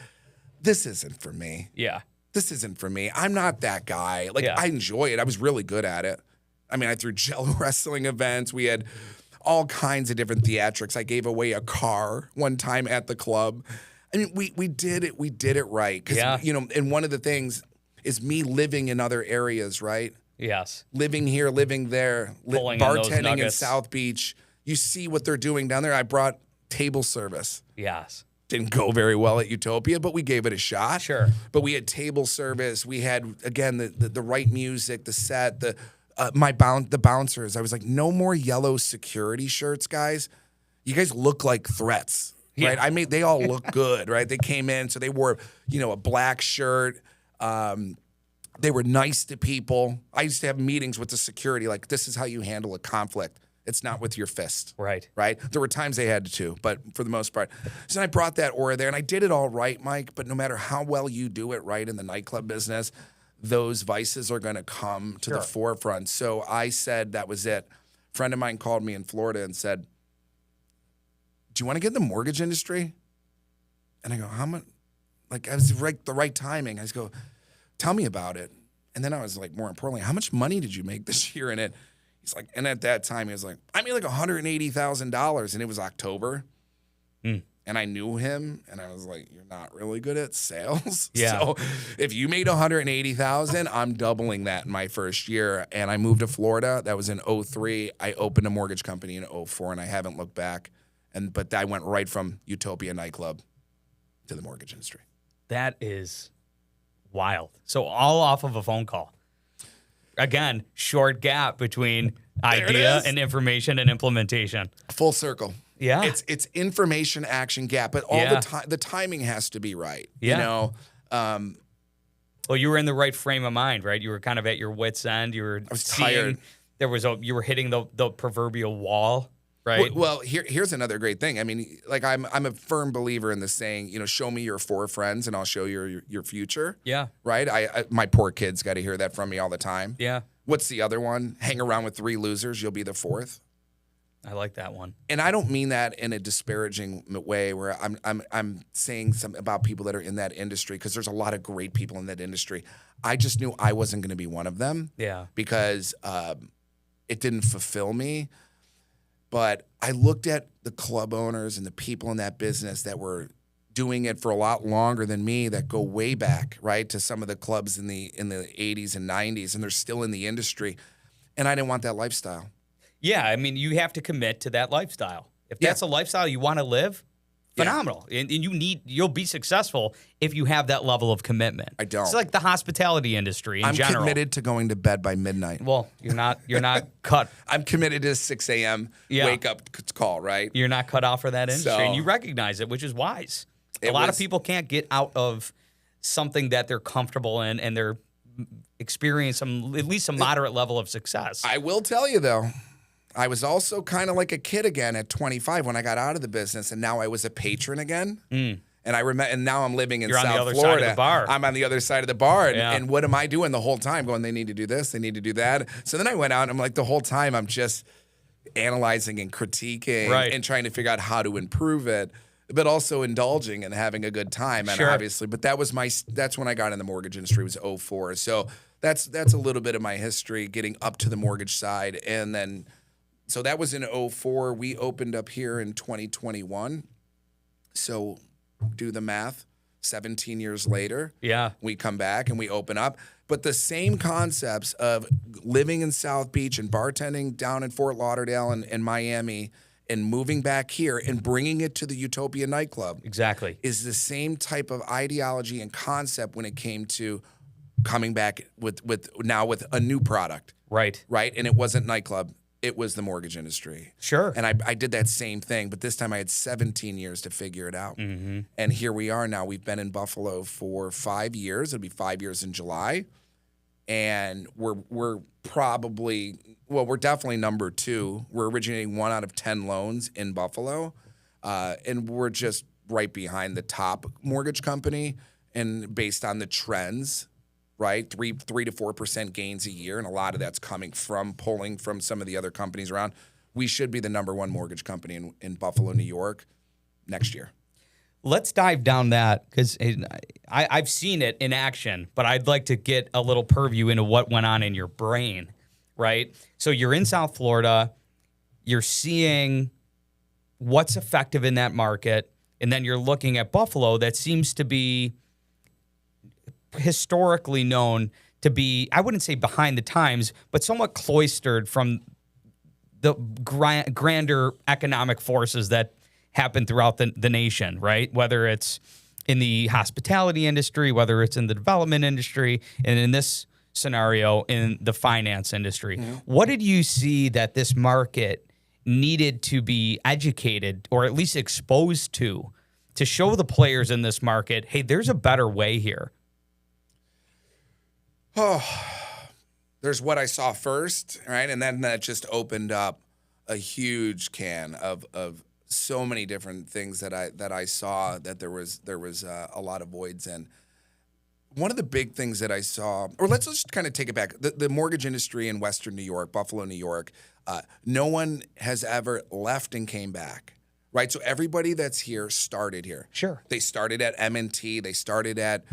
this isn't for me. Yeah. This isn't for me. I'm not that guy. Like, Yeah. I enjoy it. I was really good at it. I mean, I threw jello wrestling events. We had all kinds of different theatrics. I gave away a car one time at the club. I mean, we did it. We did it right. Yeah. And one of the things is me living in other areas, right? Yes. Living here, living there, Pulling in those bartending in nuggets. South Beach. You see what they're doing down there. I brought table service. Yes. Didn't go very well at Utopia, but we gave it a shot. Sure. But we had table service. We had, again, the right music, the set, the bouncers. I was like, no more yellow security shirts, guys. You guys look like threats, right? Yeah. They all look good, right? They came in, so they wore, a black shirt. They were nice to people. I used to have meetings with the security, like, this is how you handle a conflict. It's not with your fist. Right. Right? There were times they had to, but for the most part. So I brought that aura there, and I did it all right, Mike, but no matter how well you do it right in the nightclub business, those vices are going to come to the forefront. So I said that was it. A friend of mine called me in Florida and said, do you want to get in the mortgage industry? And I go, how much? Like, I was the right timing. I just go, tell me about it. And then I was like, more importantly, how much money did you make this year in it? He's like, and at that time, he was like, I made like $180,000, and it was October. And I knew him, and I was like, you're not really good at sales. Yeah. So if you made $180,000, I'm doubling that in my first year. And I moved to Florida. That was in 2003. I opened a mortgage company in 2004, and I haven't looked back. But I went right from Utopia nightclub to the mortgage industry. That is wild. So all off of a phone call. Again, short gap between idea and information and implementation. Full circle. Yeah. It's information action gap, but all the timing has to be right. Yeah. Well, you were in the right frame of mind, right? You were kind of at your wits' end. You were I was tired. You were hitting the proverbial wall, right? Well, here's another great thing. I mean, like I'm a firm believer in the saying, show me your 4 friends and I'll show you your future. Yeah. Right? I my poor kids got to hear that from me all the time. Yeah. What's the other one? Hang around with 3 losers, you'll be the 4th. I like that one. And I don't mean that in a disparaging way where I'm saying something about people that are in that industry, because there's a lot of great people in that industry. I just knew I wasn't going to be one of them. Yeah. Because it didn't fulfill me. But I looked at the club owners and the people in that business that were doing it for a lot longer than me, that go way back, right, to some of the clubs in the 80s and 90s, and they're still in the industry. And I didn't want that lifestyle. Yeah, I mean, you have to commit to that lifestyle. If that's a lifestyle you want to live, phenomenal. And you'll be successful if you have that level of commitment. I don't. It's like the hospitality industry in general. I'm committed to going to bed by midnight. Well, you're not cut. I'm committed to 6 a.m. wake up call, right? You're not cut off for that industry, So- and you recognize it, which is wise. A lot of people can't get out of something that they're comfortable in, and they're experiencing at least a moderate level of success. I will tell you, though, I was also kind of like a kid again at 25 when I got out of the business, and now I was a patron again. And I remember, and now I'm living in You're on South the other Florida. side of the bar. I'm on the other side of the bar, and, Yeah. and what am I doing the whole time? Going, they need to do this, they need to do that. So then I went out, and I'm like, the whole time I'm just analyzing and critiquing and trying to figure out how to improve it, but also indulging and having a good time. And obviously, but that's when I got in the mortgage industry, was 2004. So that's a little bit of my history getting up to the mortgage side, and then. So that was in 2004. We opened up here in 2021. So do the math. 17 years later, we come back and we open up. But the same concepts of living in South Beach and bartending down in Fort Lauderdale and Miami and moving back here and bringing it to the Utopia nightclub Exactly. is the same type of ideology and concept when it came to coming back with a new product. Right. Right? And it wasn't nightclub. it was the mortgage industry. Sure. And I did that same thing, but this time I had 17 years to figure it out. And here we are now. We've been in Buffalo for 5 years. It'll be 5 years in July. And we're probably, well, we're definitely number 2. We're originating 1 out of 10 loans in Buffalo. And we're just right behind the top mortgage company. And based on the trends, right, 3 to 4% gains a year, and a lot of that's coming from pulling from some of the other companies around. We should be the number 1 mortgage company in Buffalo, New York next year. Let's dive down that, because I've seen it in action, but I'd like to get a little purview into what went on in your brain, right? So you're in South Florida, you're seeing what's effective in that market, and then you're looking at Buffalo that seems to be historically known to be, I wouldn't say behind the times, but somewhat cloistered from the grander economic forces that happen throughout the nation, right? Whether it's in the hospitality industry, whether it's in the development industry, and in this scenario, in the finance industry. What did you see that this market needed to be educated or at least exposed to show the players in this market, hey, there's a better way here? Oh, there's what I saw first, right? And then that just opened up a huge can of so many different things that I saw that there was a lot of voids in. One of the big things that I saw, or let's just kind of take it back, the mortgage industry in Western New York, Buffalo, New York, no one has ever left and came back, right? So everybody that's here started here. Sure. They started at M&T. They started at,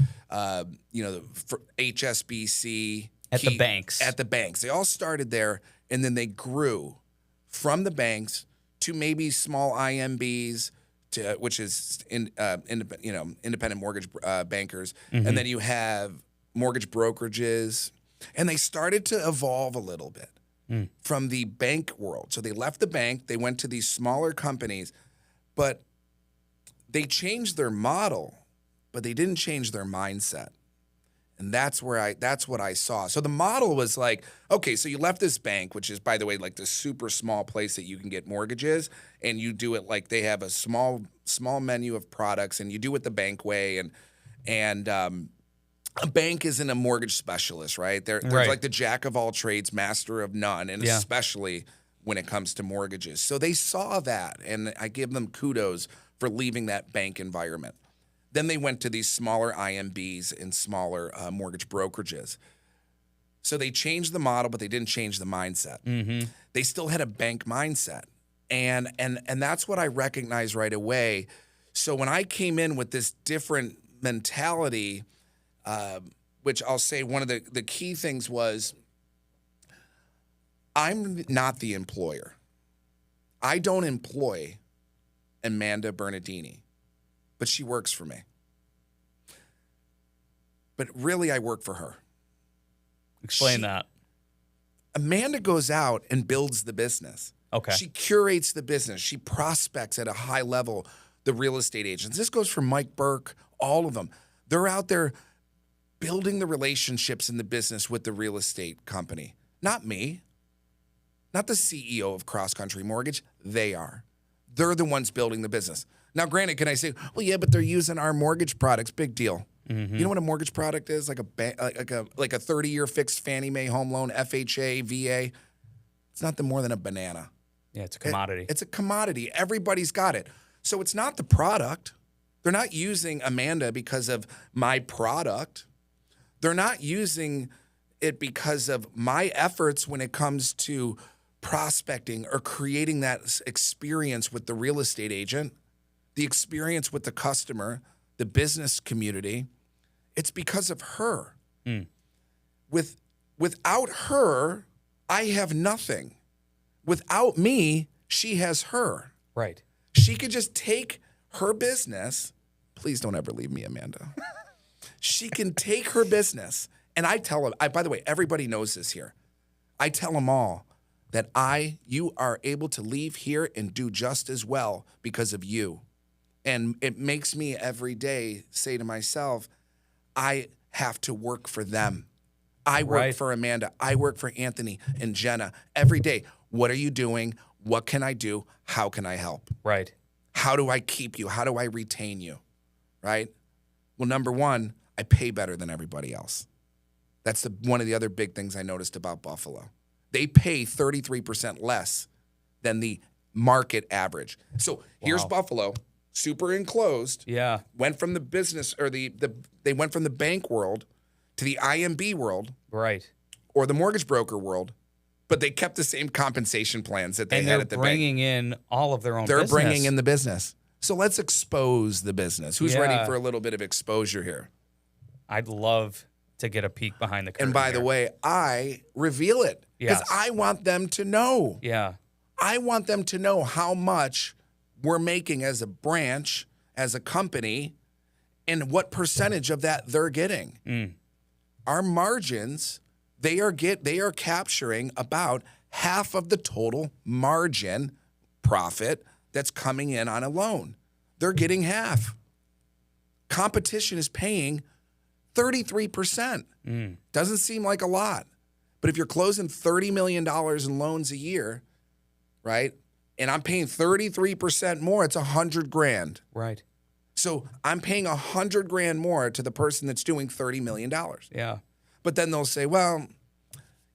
HSBC. At the banks. At the banks. They all started there, and then they grew from the banks to maybe small IMBs, which is independent mortgage bankers, and then you have mortgage brokerages, and they started to evolve a little bit from the bank world. So they left the bank, they went to these smaller companies, but they changed their model, but they didn't change their mindset. And that's what I saw. So the model was like, okay, so you left this bank, which is, by the way, like the super small place that you can get mortgages, and you do it like they have a small menu of products, and you do it the bank way. And a bank isn't a mortgage specialist, right? They're like the jack of all trades, master of none, and especially when it comes to mortgages. So they saw that, and I give them kudos for leaving that bank environment. Then they went to these smaller IMBs and smaller mortgage brokerages. So they changed the model, but they didn't change the mindset. They still had a bank mindset. And that's what I recognized right away. So when I came in with this different mentality, which I'll say one of the key things was, I'm not the employer. I don't employ Amanda Bernardini, but she works for me. But really, I work for her. Explain that. Amanda goes out and builds the business. Okay. She curates the business. She prospects at a high level the real estate agents. This goes for Mike Burke, all of them. They're out there building the relationships in the business with the real estate company. Not me. Not the CEO of CrossCountry Mortgage. They are. They're the ones building the business. Now, granted, can I say, well, yeah, but they're using our mortgage products. Big deal. You know what a mortgage product is? Like a 30-year fixed Fannie Mae home loan, FHA, VA. It's nothing more than a banana. Yeah, it's a commodity. It's a commodity. Everybody's got it. So it's not the product. They're not using Amanda because of my product. They're not using it because of my efforts when it comes to prospecting or creating that experience with the real estate agent, the experience with the customer, the business community. It's because of her. Without her, I have nothing. Without me, she has her. Right. She could just take her business. Please don't ever leave me, Amanda. She can take her business. And I tell them, by the way, everybody knows this here. I tell them all that you are able to leave here and do just as well because of you. And it makes me every day say to myself, I have to work for them. I work for Amanda. I work for Anthony and Jenna every day. What are you doing? What can I do? How can I help? Right. How do I keep you? How do I retain you? Right? Well, number one, I pay better than everybody else. That's one of the other big things I noticed about Buffalo. They pay 33% less than the market average. So here's Buffalo, super enclosed. Yeah. Went from the business or they went from the bank world to the IMB world. Right. Or the mortgage broker world, but they kept the same compensation plans that they had at the bank. And they're bringing in all of their own They're business. bringing in the business. So let's expose the business. Who's ready for a little bit of exposure here? I'd love to get a peek behind the curtain. And by the way, I reveal it because I want them to know. Yeah. I want them to know how much we're making as a branch, as a company, and what percentage of that they're getting. Our margins, they are capturing about half of the total margin profit that's coming in on a loan. They're getting half. Competition is paying 33%. Doesn't seem like a lot. But if you're closing $30 million in loans a year, right, and I'm paying 33% more, it's $100,000. Right. So I'm paying $100,000 more to the person that's doing $30 million. Yeah. But then they'll say, well,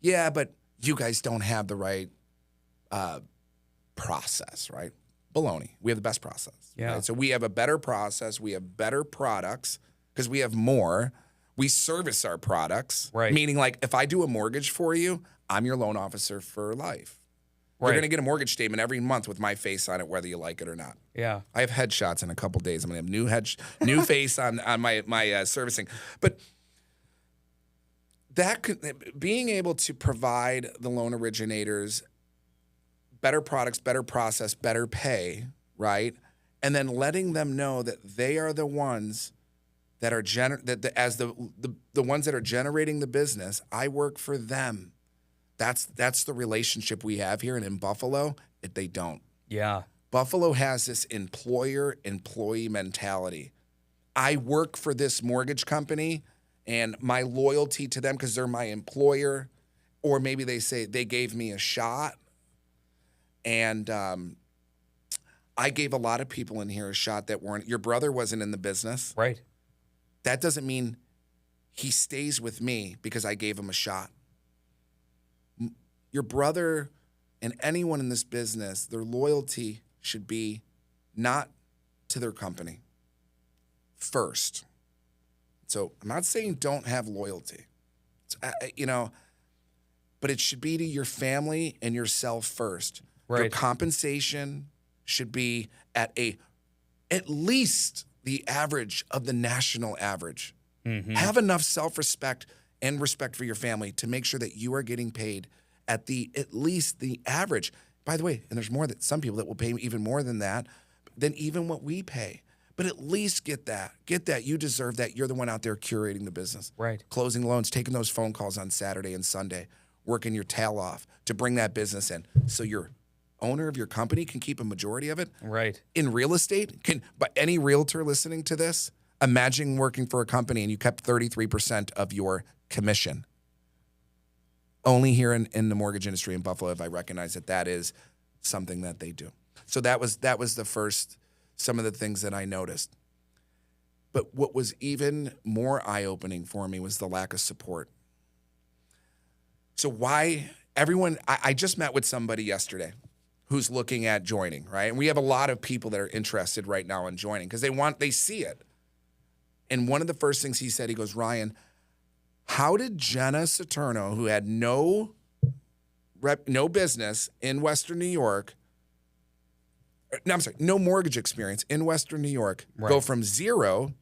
yeah, but you guys don't have the right process, right? Baloney. We have the best process. Yeah. Right? So we have a better process. We have better products because we have more. We service our products. Right. Meaning, like, if I do a mortgage for you, I'm your loan officer for life. Right. You're going to get a mortgage statement every month with my face on it, whether you like it or not. Yeah. I have headshots in a couple days. I'm going to have new face on my servicing. But being able to provide the loan originators better products, better process, better pay, right? And then letting them know that they are the ones that are the ones that are generating the business. I work for them. That's the relationship we have here. And in Buffalo, they don't. Yeah. Buffalo has this employer-employee mentality. I work for this mortgage company, and my loyalty to them because they're my employer, or maybe they say they gave me a shot. And I gave a lot of people in here a shot that weren't. Your brother wasn't in the business. Right. That doesn't mean he stays with me because I gave him a shot. Your brother and anyone in this business, their loyalty should be not to their company first. So I'm not saying don't have loyalty, but it should be to your family and yourself first. Right. Your compensation should be at least the average of the national average. Have enough self-respect and respect for your family to make sure that you are getting paid at least the average. By the way, and there's more that some people that will pay even more than that, than even what we pay. But at least get that. Get that. You deserve that. You're the one out there curating the business. Right. Closing loans, taking those phone calls on Saturday and Sunday, working your tail off to bring that business in. So your owner of your company can keep a majority of it. Right. In real estate, but any realtor listening to this, imagine working for a company and you kept 33% of your commission. Only here in the mortgage industry in Buffalo have I recognized that is something that they do. So that was the first, some of the things that I noticed. But what was even more eye-opening for me was the lack of support. So why everyone, I just met with somebody yesterday who's looking at joining, right? And we have a lot of people that are interested right now in joining because they see it. And one of the first things he said, he goes, Ryan, how did Jenna Saturno, who had no business in Western New York, no mortgage experience in Western New York, go from zero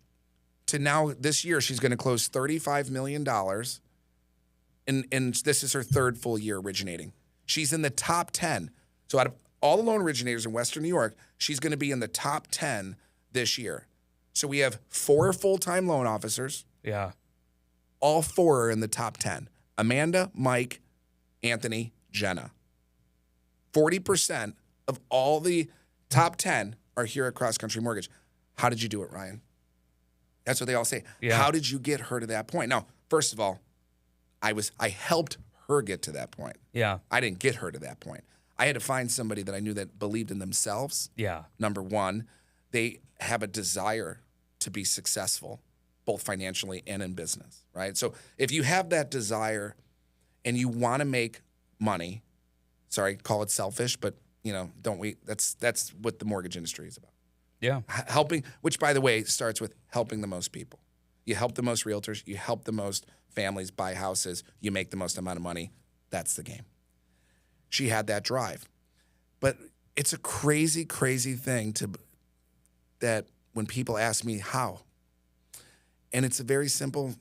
to now this year she's going to close $35 million, and this is her third full year originating. She's in the top 10. So out of all the loan originators in Western New York, she's going to be in the top 10 this year. So we have 4 full-time loan officers. Yeah. All 4 are in the top 10. Amanda, Mike, Anthony, Jenna. 40% of all the top 10 are here at CrossCountry Mortgage. How did you do it, Ryan? That's what they all say. Yeah. How did you get her to that point? Now, first of all, I helped her get to that point. Yeah. I didn't get her to that point. I had to find somebody that I knew that believed in themselves. Yeah. Number one, they have a desire to be successful, both financially and in business, right? So if you have that desire and you want to make money, sorry, call it selfish, but don't we? That's what the mortgage industry is about. Yeah. Helping, which by the way starts with helping the most people. You help the most realtors, you help the most families buy houses, you make the most amount of money. That's the game. She had that drive. But it's a crazy, crazy thing that when people ask me how, and it's a very simple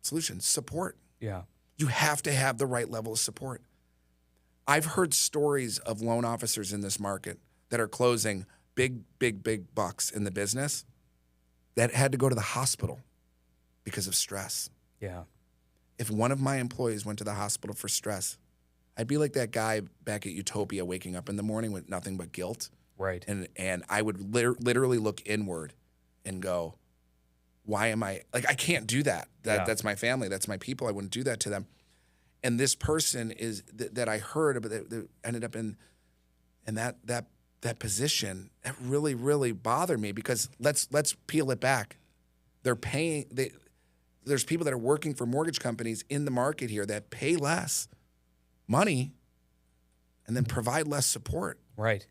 solution, support. Yeah. You have to have the right level of support. I've heard stories of loan officers in this market that are closing big, big, big bucks in the business that had to go to the hospital because of stress. Yeah. If one of my employees went to the hospital for stress, I'd be like that guy back at Utopia waking up in the morning with nothing but guilt. Right. And I would literally look inward and go, why am I, like, I can't do that. That's my family. That's my people. I wouldn't do that to them. And this person is that I heard, but that ended up in that position. That really, really bothered me because let's peel it back. They're paying. There's people that are working for mortgage companies in the market here that pay less money and then provide less support. Right.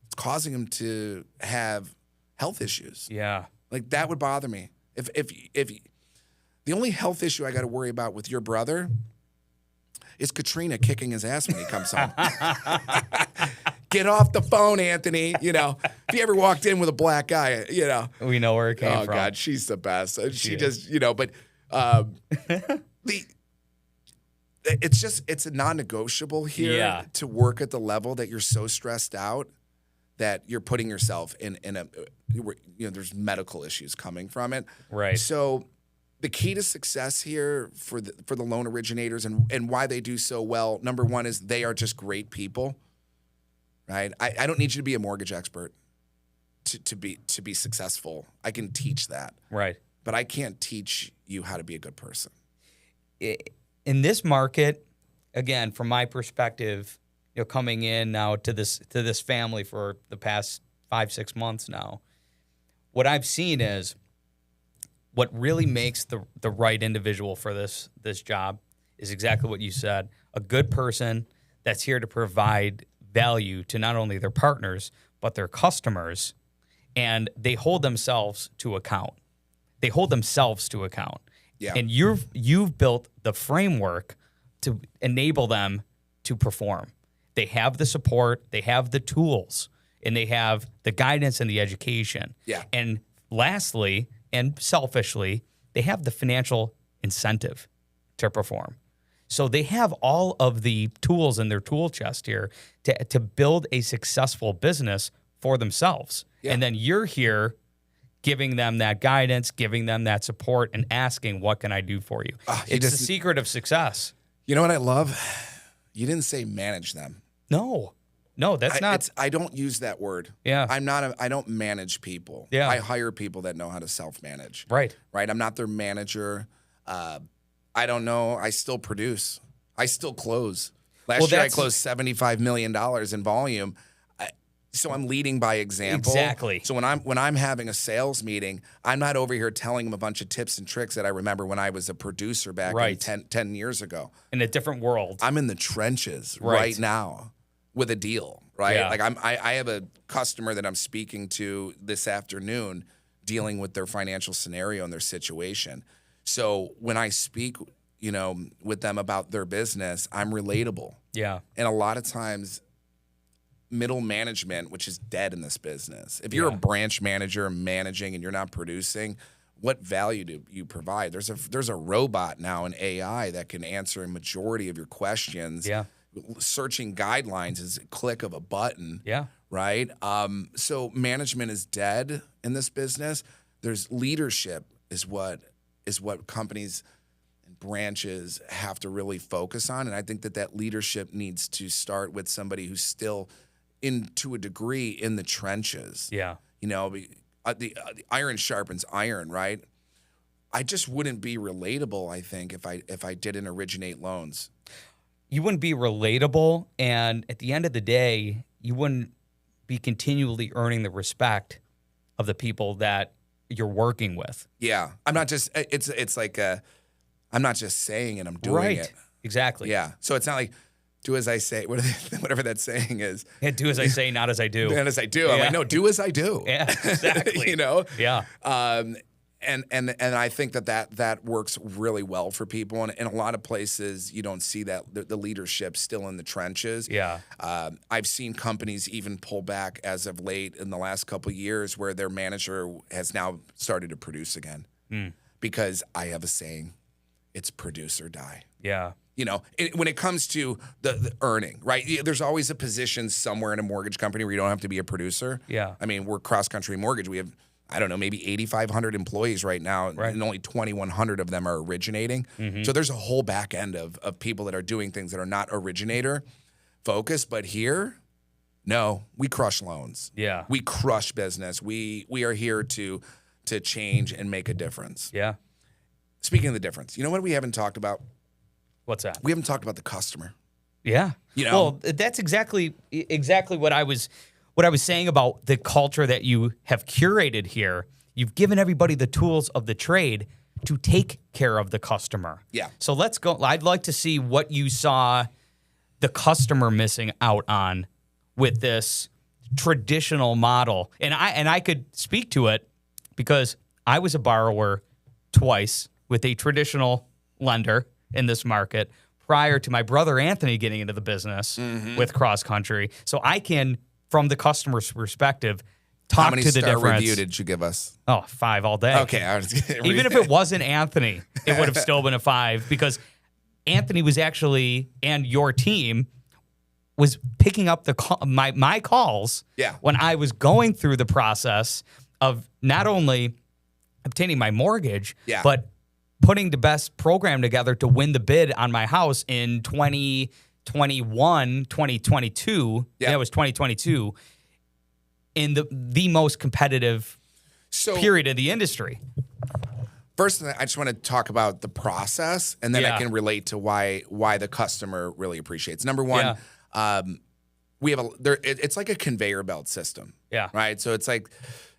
It's causing them to have health issues. Yeah. Like that would bother me. If the only health issue I got to worry about with your brother is Katrina kicking his ass when he comes home. Get off the phone, Anthony. If you ever walked in with a black eye, We know where it came from. Oh God, she's the best. She is. just, but it's a non-negotiable here to work at the level that you're so stressed out that you're putting yourself in a, there's medical issues coming from it. Right. So the key to success here for the loan originators and why they do so well, number one is they are just great people, right? I don't need you to be a mortgage expert to be successful. I can teach that. Right. But I can't teach you how to be a good person. In this market, again, from my perspective, coming in now to this family for the past 5-6 months now, what I've seen is what really makes the right individual for this job is exactly what you said. A good person that's here to provide value to not only their partners, but their customers, and they hold themselves to account. Yeah. And you've built the framework to enable them to perform. They have the support, they have the tools, and they have the guidance and the education. Yeah. And lastly, and selfishly, they have the financial incentive to perform. So they have all of the tools in their tool chest here to build a successful business for themselves. Yeah. And then you're here giving them that guidance, giving them that support, and asking, what can I do for you? It's the secret of success. You know what I love? You didn't say manage them. No, that's not. I don't use that word. Yeah. I don't manage people. Yeah. I hire people that know how to self-manage. Right. Right. I'm not their manager. I don't know. I still produce. I still close. Last year I closed $75 million in volume. So I'm leading by example. Exactly. So when I'm having a sales meeting, I'm not over here telling them a bunch of tips and tricks that I remember when I was a producer back in 10 years ago. In a different world. I'm in the trenches right now with a deal, right? Yeah. Like I have a customer that I'm speaking to this afternoon dealing with their financial scenario and their situation. So when I speak, with them about their business, I'm relatable. Yeah. And a lot of times middle management, which is dead in this business. If you're a branch manager managing and you're not producing, what value do you provide? There's a robot now, an AI, that can answer a majority of your questions. Yeah. Searching guidelines is a click of a button. Yeah. Right? So management is dead in this business. There's leadership is what companies and branches have to really focus on. And I think that leadership needs to start with somebody who's still to a degree in the trenches. Yeah. The iron sharpens iron, right? I just wouldn't be relatable, I think, if I didn't originate loans. you wouldn't be relatable, and at the end of the day, you wouldn't be continually earning the respect of the people that you're working with. Yeah. I'm not just, it's like, I'm not just saying it, I'm doing it. Exactly. Yeah. So it's not like, do as I say, whatever that saying is. Yeah, do as I say, not as I do. Not as I do. I'm like, no, do as I do. Yeah, exactly. You know? Yeah. And I think that works really well for people. And in a lot of places, you don't see that the leadership still in the trenches. Yeah. I've seen companies even pull back as of late in the last couple of years where their manager has now started to produce again. Because I have a saying, it's produce or die. Yeah. You know, when it comes to the earning, right? There's always a position somewhere in a mortgage company where you don't have to be a producer. Yeah. I mean, we're CrossCountry Mortgage. We have, I don't know, maybe 8,500 employees right now, and only 2,100 of them are originating. So there's a whole back end of people that are doing things that are not originator focused. But here, no, we crush loans. Yeah. We crush business. We are here to change and make a difference. Yeah. Speaking of the difference, you know what we haven't talked about? What's that? We haven't talked about the customer. Yeah. You know? Well, that's exactly what I was saying about the culture that you have curated here. You've given everybody the tools of the trade to take care of the customer. Yeah. So let's go. I'd like to see what you saw the customer missing out on with this traditional model. And I could speak to it because I was a borrower twice with a traditional lender in this market prior to my brother Anthony getting into the business with CrossCountry. So I can, from the customer's perspective, talk to the difference. How many star review did you give us? Oh, 5 all day. Okay. I was Even if it wasn't Anthony, it would have still been a 5 because Anthony was actually, and your team was picking up my calls when I was going through the process of not only obtaining my mortgage, but putting the best program together to win the bid on my house in 2021, 2022. Yeah, it was 2022 in the most competitive period of the industry. First, I just want to talk about the process, and then I can relate to why the customer really appreciates. Number one, we have it's like a conveyor belt system. Yeah. Right. So it's like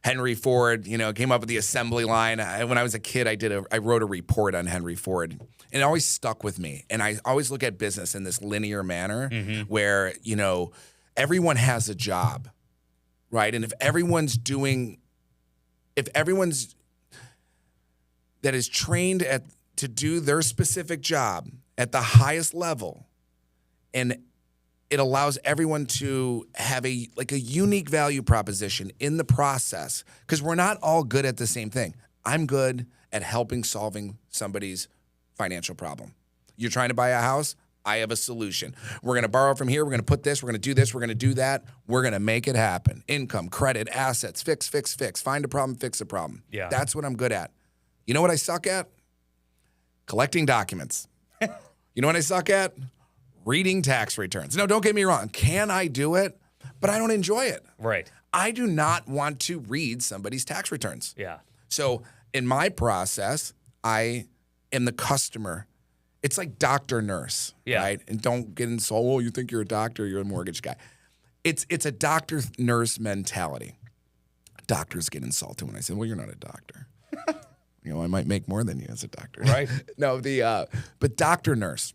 Henry Ford, came up with the assembly line. When I was a kid, I wrote a report on Henry Ford, and it always stuck with me. And I always look at business in this linear manner where, everyone has a job, right? And if everyone's that is trained to do their specific job at the highest level, and it allows everyone to have a unique value proposition in the process, because we're not all good at the same thing. I'm good at solving somebody's financial problem. You're trying to buy a house? I have a solution. We're going to borrow from here. We're going to put this. We're going to do this. We're going to do that. We're going to make it happen. Income, credit, assets, fix. Find a problem, fix a problem. Yeah. That's what I'm good at. You know what I suck at? Collecting documents. You know what I suck at? Reading tax returns. No, don't get me wrong. Can I do it? But I don't enjoy it. Right. I do not want to read somebody's tax returns. Yeah. So in my process, I am the customer. It's like doctor nurse, right? And don't get into, you think you're a doctor, you're a mortgage guy. It's a doctor nurse mentality. Doctors get insulted when I say, well, you're not a doctor. I might make more than you as a doctor. Right. No, but doctor nurse.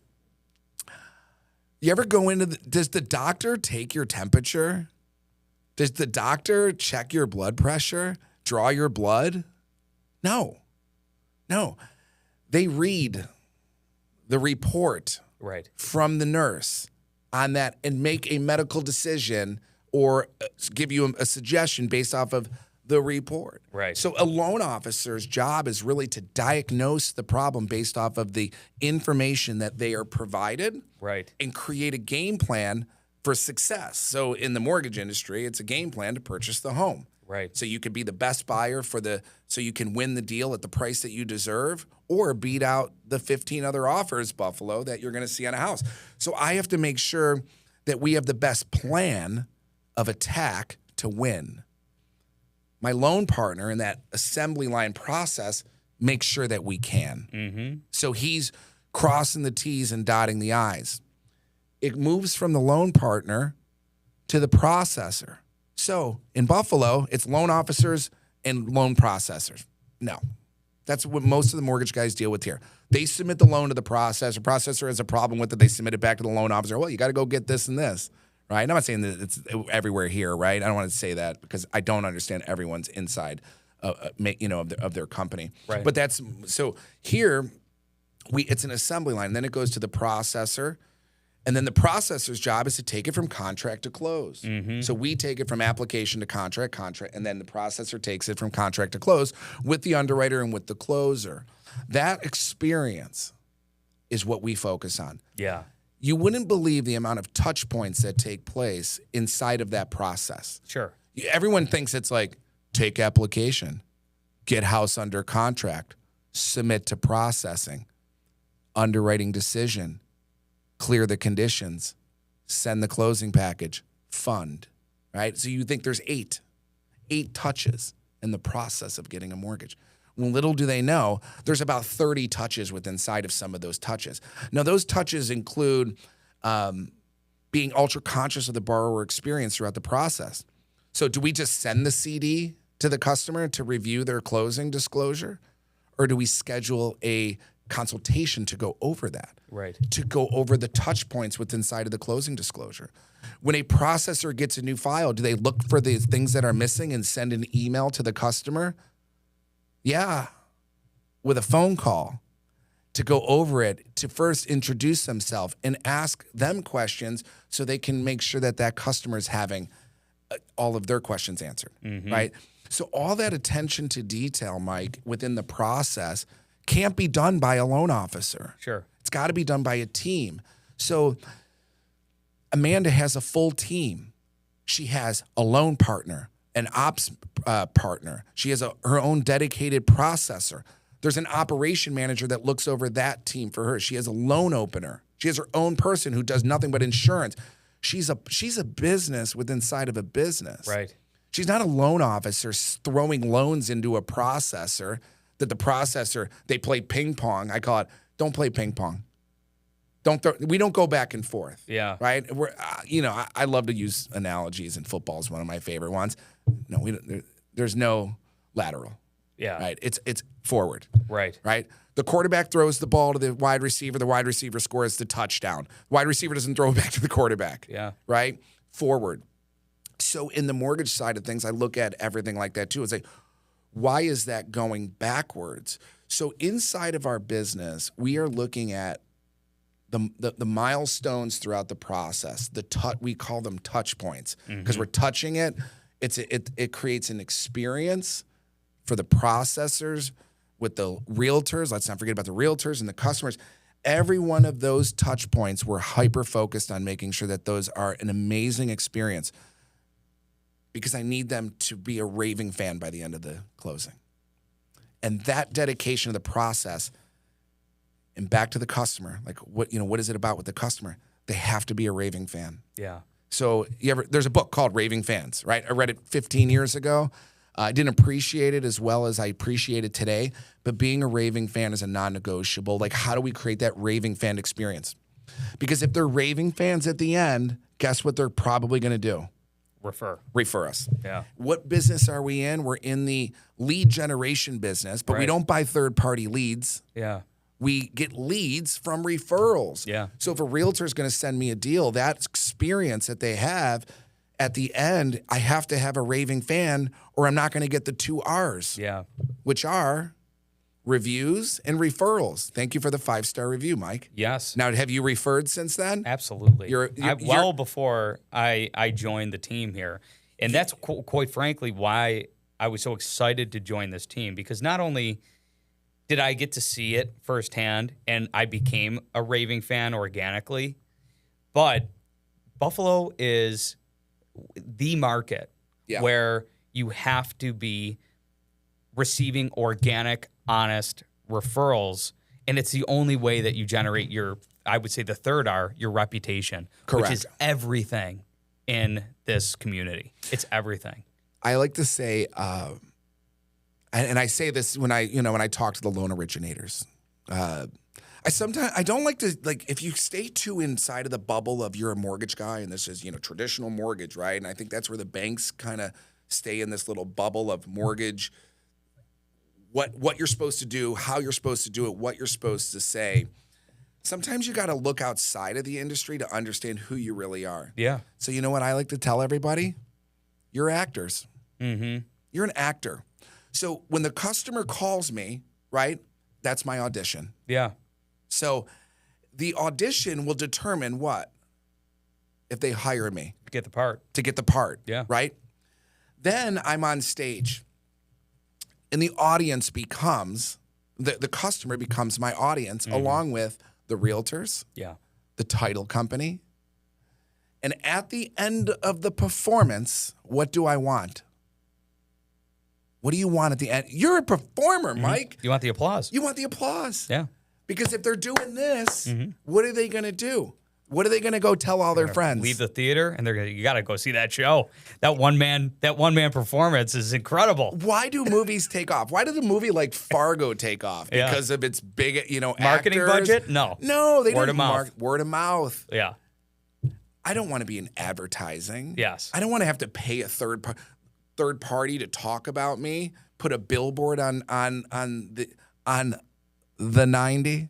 You ever go into does the doctor take your temperature? Does the doctor check your blood pressure, draw your blood? No. They read the report from the nurse on that and make a medical decision or give you a suggestion based off of the report. Right. So a loan officer's job is really to diagnose the problem based off of the information that they are provided. Right. And create a game plan for success. So in the mortgage industry, it's a game plan to purchase the home. Right. So you could be the best buyer so you can win the deal at the price that you deserve, or beat out the 15 other offers, Buffalo, that you're going to see on a house. So I have to make sure that we have the best plan of attack to win. My loan partner in that assembly line process makes sure that we can. So he's crossing the T's and dotting the I's. it moves from the loan partner to the processor. So in Buffalo, it's loan officers and loan processors. No, that's what most of the mortgage guys deal with here. They submit the loan to the processor. Processor has a problem with it. They submit it back to the loan officer. Well, you got to go get this and this, right? And I'm not saying that it's everywhere here, right? I don't want to say that because I don't understand everyone's inside, of their company. Right. But that's so here. It's an assembly line. And then it goes to the processor. And then the processor's job is to take it from contract to close. Mm-hmm. So we take it from application to contract, and then the processor takes it from contract to close with the underwriter and with the closer. That experience is what we focus on. Yeah. You wouldn't believe the amount of touch points that take place inside of that process. Sure. Everyone thinks it's like take application, get house under contract, submit to processing, underwriting decision, clear the conditions, send the closing package, fund, right? So you think there's eight touches in the process of getting a mortgage. Well, little do they know, there's about 30 touches within side of some of those touches. Now, those touches include being ultra conscious of the borrower experience throughout the process. So do we just send the CD to the customer to review their closing disclosure? Or do we schedule a consultation to go over that? Right. To go over the touch points within inside of the closing disclosure. When a processor gets a new file, do they look for the things that are missing and send an email to the customer? Yeah, with a phone call to go over it, to first introduce themselves and ask them questions so they can make sure that that customer is having all of their questions answered, right? So all that attention to detail, Mike, within the process can't be done by a loan officer. Sure. It's got to be done by a team. So Amanda has a full team. She has a loan partner, an ops partner. She has her own dedicated processor. There's an operation manager that looks over that team for her. She has a loan opener. She has her own person who does nothing but insurance. She's a business within inside of a business. Right. She's not a loan officer throwing loans into a processor that the processor, they play ping pong. I call it, don't play ping pong. We don't go back and forth. Yeah. Right? I love to use analogies, and football is one of my favorite ones. No, there's no lateral. Yeah. Right? It's forward. Right. Right? The quarterback throws the ball to the wide receiver. The wide receiver scores the touchdown. Wide receiver doesn't throw it back to the quarterback. Yeah. Right? Forward. So in the mortgage side of things, I look at everything like that too. It's like, why is that going backwards? So inside of our business, we are looking at the milestones throughout the process. We call them touch points because we're touching it. It creates an experience for the processors with the realtors. Let's not forget about the realtors and the customers. Every one of those touch points, we're hyper focused on making sure that those are an amazing experience, because I need them to be a raving fan by the end of the closing. And that dedication of the process, and back to the customer, like what is it about with the customer? They have to be a raving fan. Yeah. So there's a book called Raving Fans, right? I read it 15 years ago. I didn't appreciate it as well as I appreciate it today, but being a raving fan is a non-negotiable. Like, how do we create that raving fan experience? Because if they're raving fans at the end, guess what they're probably going to do? Refer us. Yeah. What business are we in? We're in the lead generation business, but we don't buy third-party leads. Yeah. We get leads from referrals. Yeah. So if a realtor is going to send me a deal, that experience that they have at the end, I have to have a raving fan, or I'm not going to get the 2 R's. Yeah. Which are reviews and referrals. Thank you for the 5-star review, Mike. Yes. Now, have you referred since then? Absolutely. You're well before I joined the team here. And that's quite frankly why I was so excited to join this team, because not only did I get to see it firsthand and I became a raving fan organically, but Buffalo is the market where you have to be receiving organic, honest referrals, and it's the only way that you generate I would say the third R, your reputation. Correct. Which is everything in this community. It's everything. I like to say, and I say this when I talk to the loan originators. I I don't like to, like, if you stay too inside of the bubble of you're a mortgage guy and this is, traditional mortgage, right? And I think that's where the banks kind of stay in this little bubble of mortgage, what you're supposed to do, how you're supposed to do it, what you're supposed to say. Sometimes you got to look outside of the industry to understand who you really are. Yeah. So you know what I like to tell everybody? You're actors. Mm-hmm. You're an actor. So when the customer calls me, right, that's my audition. Yeah. So the audition will determine what? If they hire me. Get the part. To get the part. Yeah. Right? Then I'm on stage. And the audience becomes, the customer becomes my audience, along with the realtors, the title company. And at the end of the performance, what do I want? What do you want at the end? You're a performer, Mike. You want the applause. You want the applause. Yeah. Because if they're doing this, what are they going to do? What are they going to go tell all their friends? Leave the theater and you got to go see that show. That one man performance is incredible. Why do movies take off? Why did a movie like Fargo take off? Because of its big, marketing actors? budget? No. No, they word didn't. Of mouth. Word of mouth. Yeah. I don't want to be in advertising. Yes. I don't want to have to pay a third party to talk about me. Put a billboard on the 90.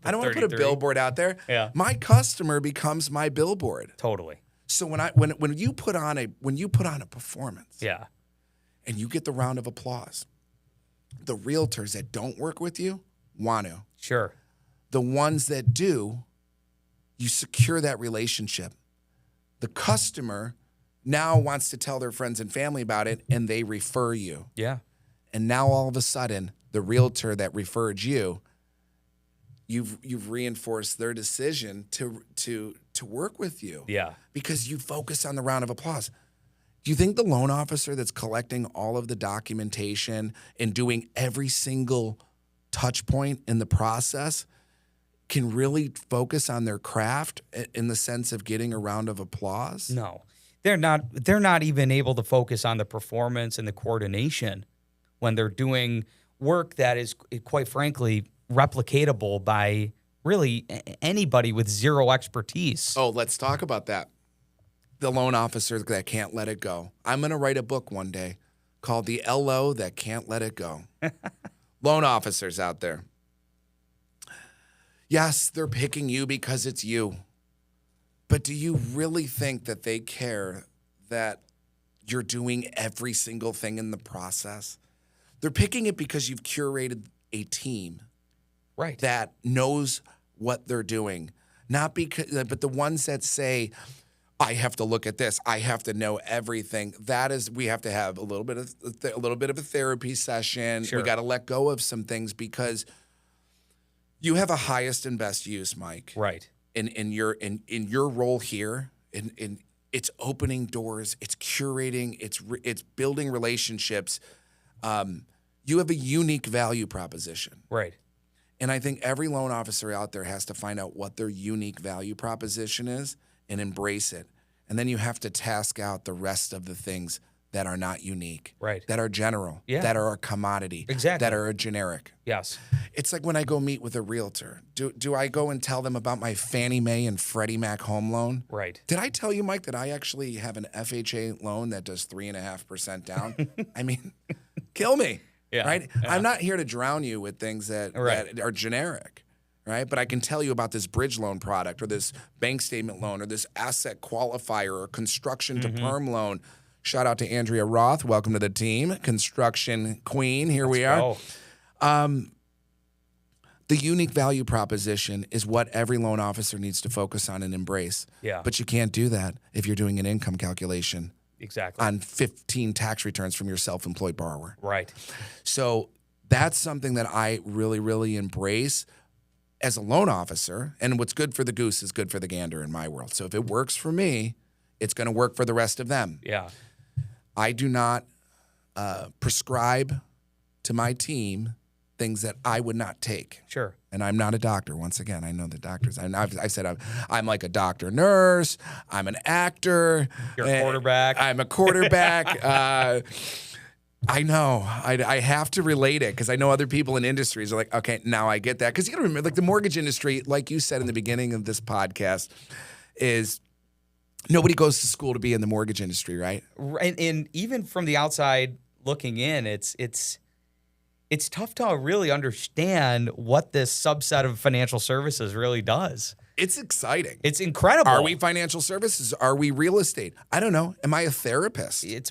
I don't want to put a billboard out there. Yeah. My customer becomes my billboard. Totally. So when you put on a performance, and you get the round of applause, the realtors that don't work with you want to. Sure. The ones that do, you secure that relationship. The customer now wants to tell their friends and family about it, and they refer you. Yeah. And now all of a sudden, the realtor that referred you, you've reinforced their decision to work with you. Yeah. Because you focus on the round of applause. Do you think the loan officer that's collecting all of the documentation and doing every single touch point in the process can really focus on their craft in the sense of getting a round of applause? No. They're not even able to focus on the performance and the coordination when they're doing work that is, quite frankly, replicatable by really anybody with zero expertise. Oh, let's talk about that. The loan officer that can't let it go. I'm going to write a book one day called The LO That Can't Let It Go. Loan officers out there. Yes, they're picking you because it's you. But do you really think that they care that you're doing every single thing in the process? They're picking it because you've curated a team. Right. That knows what they're doing. Not because, but the ones that say, I have to look at this, I have to know everything. That is, we have to have a little bit of a therapy session. Sure. We got to let go of some things because you have a highest and best use, Mike. Right. In your role here, in it's opening doors, it's curating, it's building relationships. You have a unique value proposition. Right. And I think every loan officer out there has to find out what their unique value proposition is and embrace it. And then you have to task out the rest of the things that are not unique, right? That are general, that are a commodity, exactly, that are a generic. Yes. It's like when I go meet with a realtor. Do I go and tell them about my Fannie Mae and Freddie Mac home loan? Right. Did I tell you, Mike, that I actually have an FHA loan that does 3.5% down? I mean, kill me. Yeah. Right? Yeah. I'm not here to drown you with things that are generic, right? But I can tell you about this bridge loan product or this bank statement loan or this asset qualifier or construction to perm loan. Shout out to Andrea Roth. Welcome to the team. Construction queen. Here we are. The unique value proposition is what every loan officer needs to focus on and embrace. Yeah. But you can't do that if you're doing an income calculation. Exactly. On 15 tax returns from your self-employed borrower. Right. So that's something that I really, really embrace as a loan officer. And what's good for the goose is good for the gander in my world. So if it works for me, it's going to work for the rest of them. Yeah. I do not prescribe to my team things that I would not take. Sure. And I'm not a doctor. Once again, I know the doctors. I said I'm like a doctor nurse. I'm an actor. You're a quarterback. I'm a quarterback. I know. I have to relate it because I know other people in industries are like, okay, now I get that. Because you got to remember, like the mortgage industry, like you said in the beginning of this podcast, is nobody goes to school to be in the mortgage industry, right? Right, and even from the outside looking in, it's tough to really understand what this subset of financial services really does. It's exciting. It's incredible. Are we financial services? Are we real estate? I don't know. Am I a therapist? It's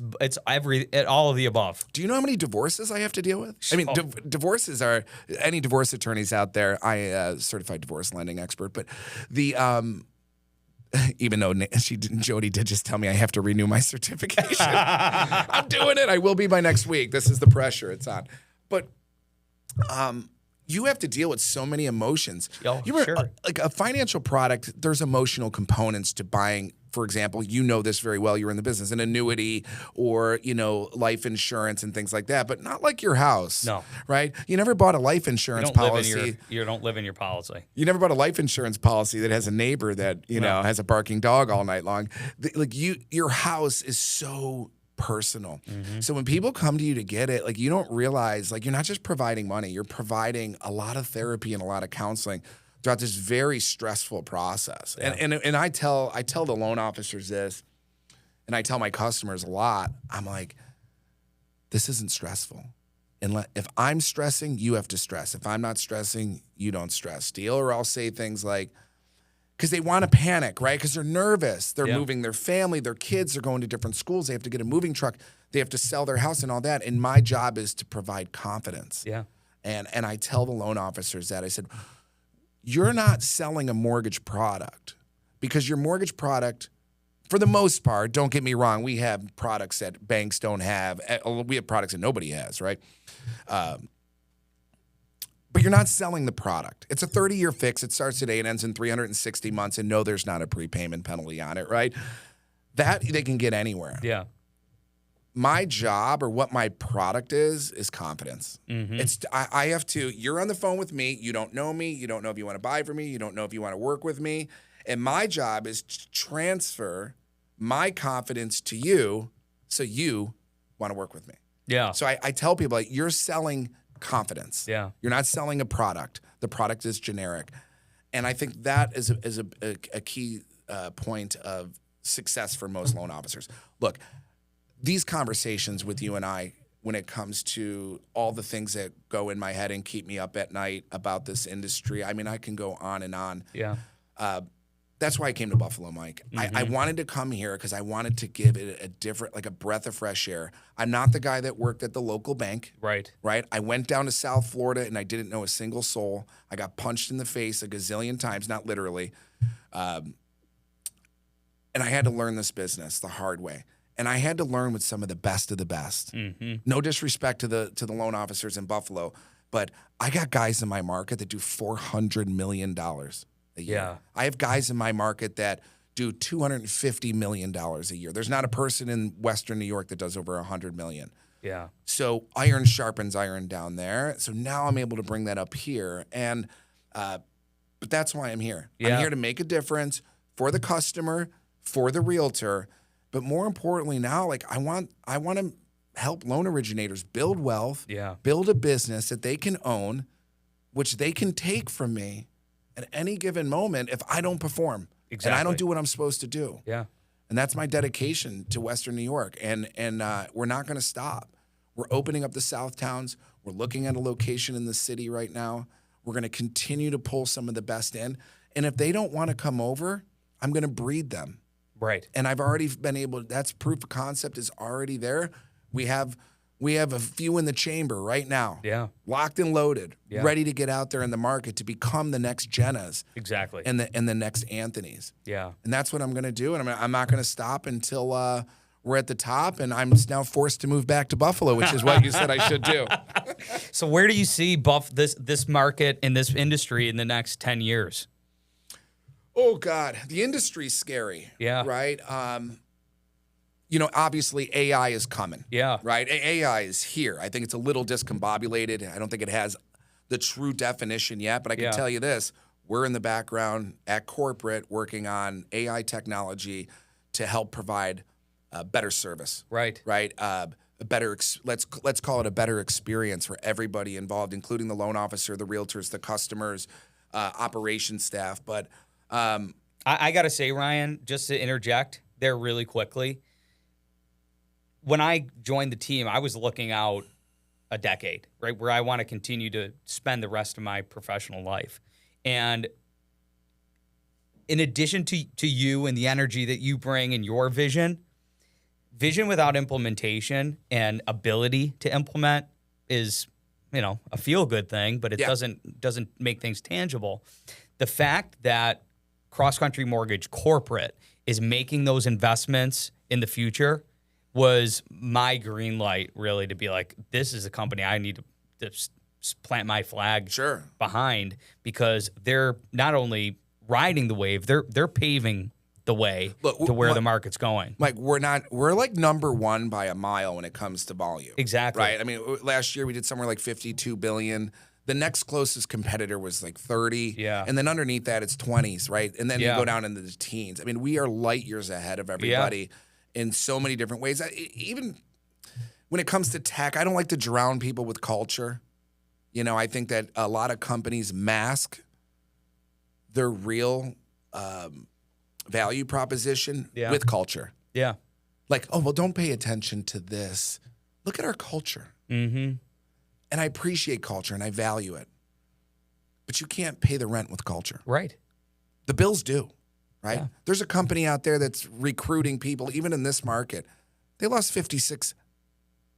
all of the above. Do you know how many divorces I have to deal with? I mean, divorces are any divorce attorneys out there. I certified divorce lending expert, but the even though Jody did just tell me I have to renew my certification, I'm doing it. I will be by next week. This is the pressure it's on, but you have to deal with so many emotions. Oh, sure. Like a financial product, there's emotional components to buying. For example, you know this very well. You're in the business, an annuity or, life insurance and things like that, but not like your house. No. Right? You never bought a life insurance policy. You don't live in your policy. You never bought a life insurance policy that has a neighbor that, has a barking dog all night long. Your house is so personal. Mm-hmm. So when people come to you to get it, you don't realize, you're not just providing money, you're providing a lot of therapy and a lot of counseling throughout this very stressful process. Yeah. And I tell the loan officers this, and I tell my customers a lot, I'm like, this isn't stressful. And if I'm stressing, you have to stress. If I'm not stressing, you don't stress. Deal? Or I'll say things like, because they want to panic, right? Because they're nervous. They're moving their family, their kids are going to different schools. They have to get a moving truck. They have to sell their house and all that. And my job is to provide confidence. Yeah. And I tell the loan officers that. I said, you're not selling a mortgage product because your mortgage product, for the most part, don't get me wrong, we have products that banks don't have. We have products that nobody has, right? But you're not selling the product. It's a 30-year fix. It starts today and ends in 360 months, and no, there's not a prepayment penalty on it, right? That they can get anywhere. Yeah. My job or what my product is confidence. Mm-hmm. I have to, you're on the phone with me. You don't know me. You don't know if you want to buy from me. You don't know if you want to work with me. And my job is to transfer my confidence to you so you want to work with me. Yeah. So I tell people, you're selling confidence. Yeah. You're not selling a product. The product is generic. And I think that is a key point of success for most loan officers. Look, these conversations with you and I, when it comes to all the things that go in my head and keep me up at night about this industry, I mean, I can go on and on. Yeah. That's why I came to Buffalo, Mike. Mm-hmm. I wanted to come here because I wanted to give it a different, a breath of fresh air. I'm not the guy that worked at the local bank. Right. Right? I went down to South Florida and I didn't know a single soul. I got punched in the face a gazillion times, not literally. And I had to learn this business the hard way. And I had to learn with some of the best of the best. Mm-hmm. No disrespect to the loan officers in Buffalo, but I got guys in my market that do $400 million a year. Yeah. I have guys in my market that do $250 million a year. There's not a person in Western New York that does over $100 million. Yeah. So iron sharpens iron down there. So now I'm able to bring that up here. And but that's why I'm here. Yeah. I'm here to make a difference for the customer, for the realtor. But more importantly now, I want to help loan originators build wealth, build a business that they can own, which they can take from me at any given moment if I don't perform. Exactly. And I don't do what I'm supposed to do. Yeah. And that's my dedication to Western New York. And we're not going to stop. We're opening up the South Towns. We're looking at a location in the city right now. We're going to continue to pull some of the best in. And if they don't want to come over, I'm going to breed them. Right. And I've already been able, that's proof of concept is already there. We have a few in the chamber right now. Yeah. Locked and loaded, ready to get out there in the market to become the next Jennas. Exactly. And the next Anthonys. Yeah. And that's what I'm going to do. And I'm not going to stop until we're at the top. And I'm now forced to move back to Buffalo, which is what you said I should do. So where do you see this market and this industry in the next 10 years? Oh, God. The industry's scary. Yeah. Right? Obviously AI is coming. Yeah. Right? AI is here. I think it's a little discombobulated. I don't think it has the true definition yet, but I can tell you this. We're in the background at corporate working on AI technology to help provide better service. Right. Right? a better let's call it a better experience for everybody involved, including the loan officer, the realtors, the customers, operations staff. But I got to say, Ryan, just to interject there really quickly, when I joined the team, I was looking out a decade, right, where I want to continue to spend the rest of my professional life. And in addition to you and the energy that you bring and your vision without implementation and ability to implement is, a feel-good thing, but it doesn't make things tangible. The fact that CrossCountry Mortgage Corporate is making those investments in the future was my green light, really, to be like, this is a company I need to plant my flag behind, because they're not only riding the wave, they're paving the way to where the market's going. Like, we're like number one by a mile when it comes to volume. Exactly. Right? I mean, last year we did somewhere like 52 billion. The next closest competitor was like 30. Yeah. And then underneath that, it's 20s, right? And then you go down into the teens. I mean, we are light years ahead of everybody in so many different ways. Even when it comes to tech, I don't like to drown people with culture. I think that a lot of companies mask their real value proposition with culture. Yeah. Like, oh, well, don't pay attention to this. Look at our culture. Mm-hmm. And I appreciate culture and I value it. But you can't pay the rent with culture. Right. The bills do, right? Yeah. There's a company out there that's recruiting people, even in this market. They lost $56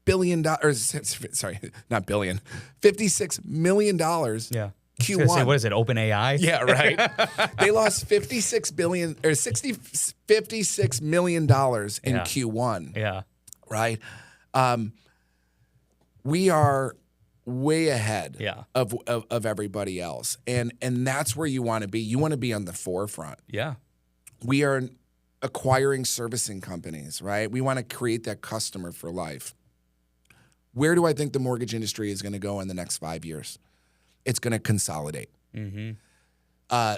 billion. Sorry, not billion. $56 million. Yeah. Q1. I was gonna say, what is it, OpenAI? Yeah, right. They lost $56 million in Q1. Yeah. Right. We are way ahead of everybody else. And that's where you want to be. You want to be on the forefront. Yeah. We are acquiring servicing companies, right? We want to create that customer for life. Where do I think the mortgage industry is going to go in the next 5 years? It's going to consolidate. Mm-hmm. I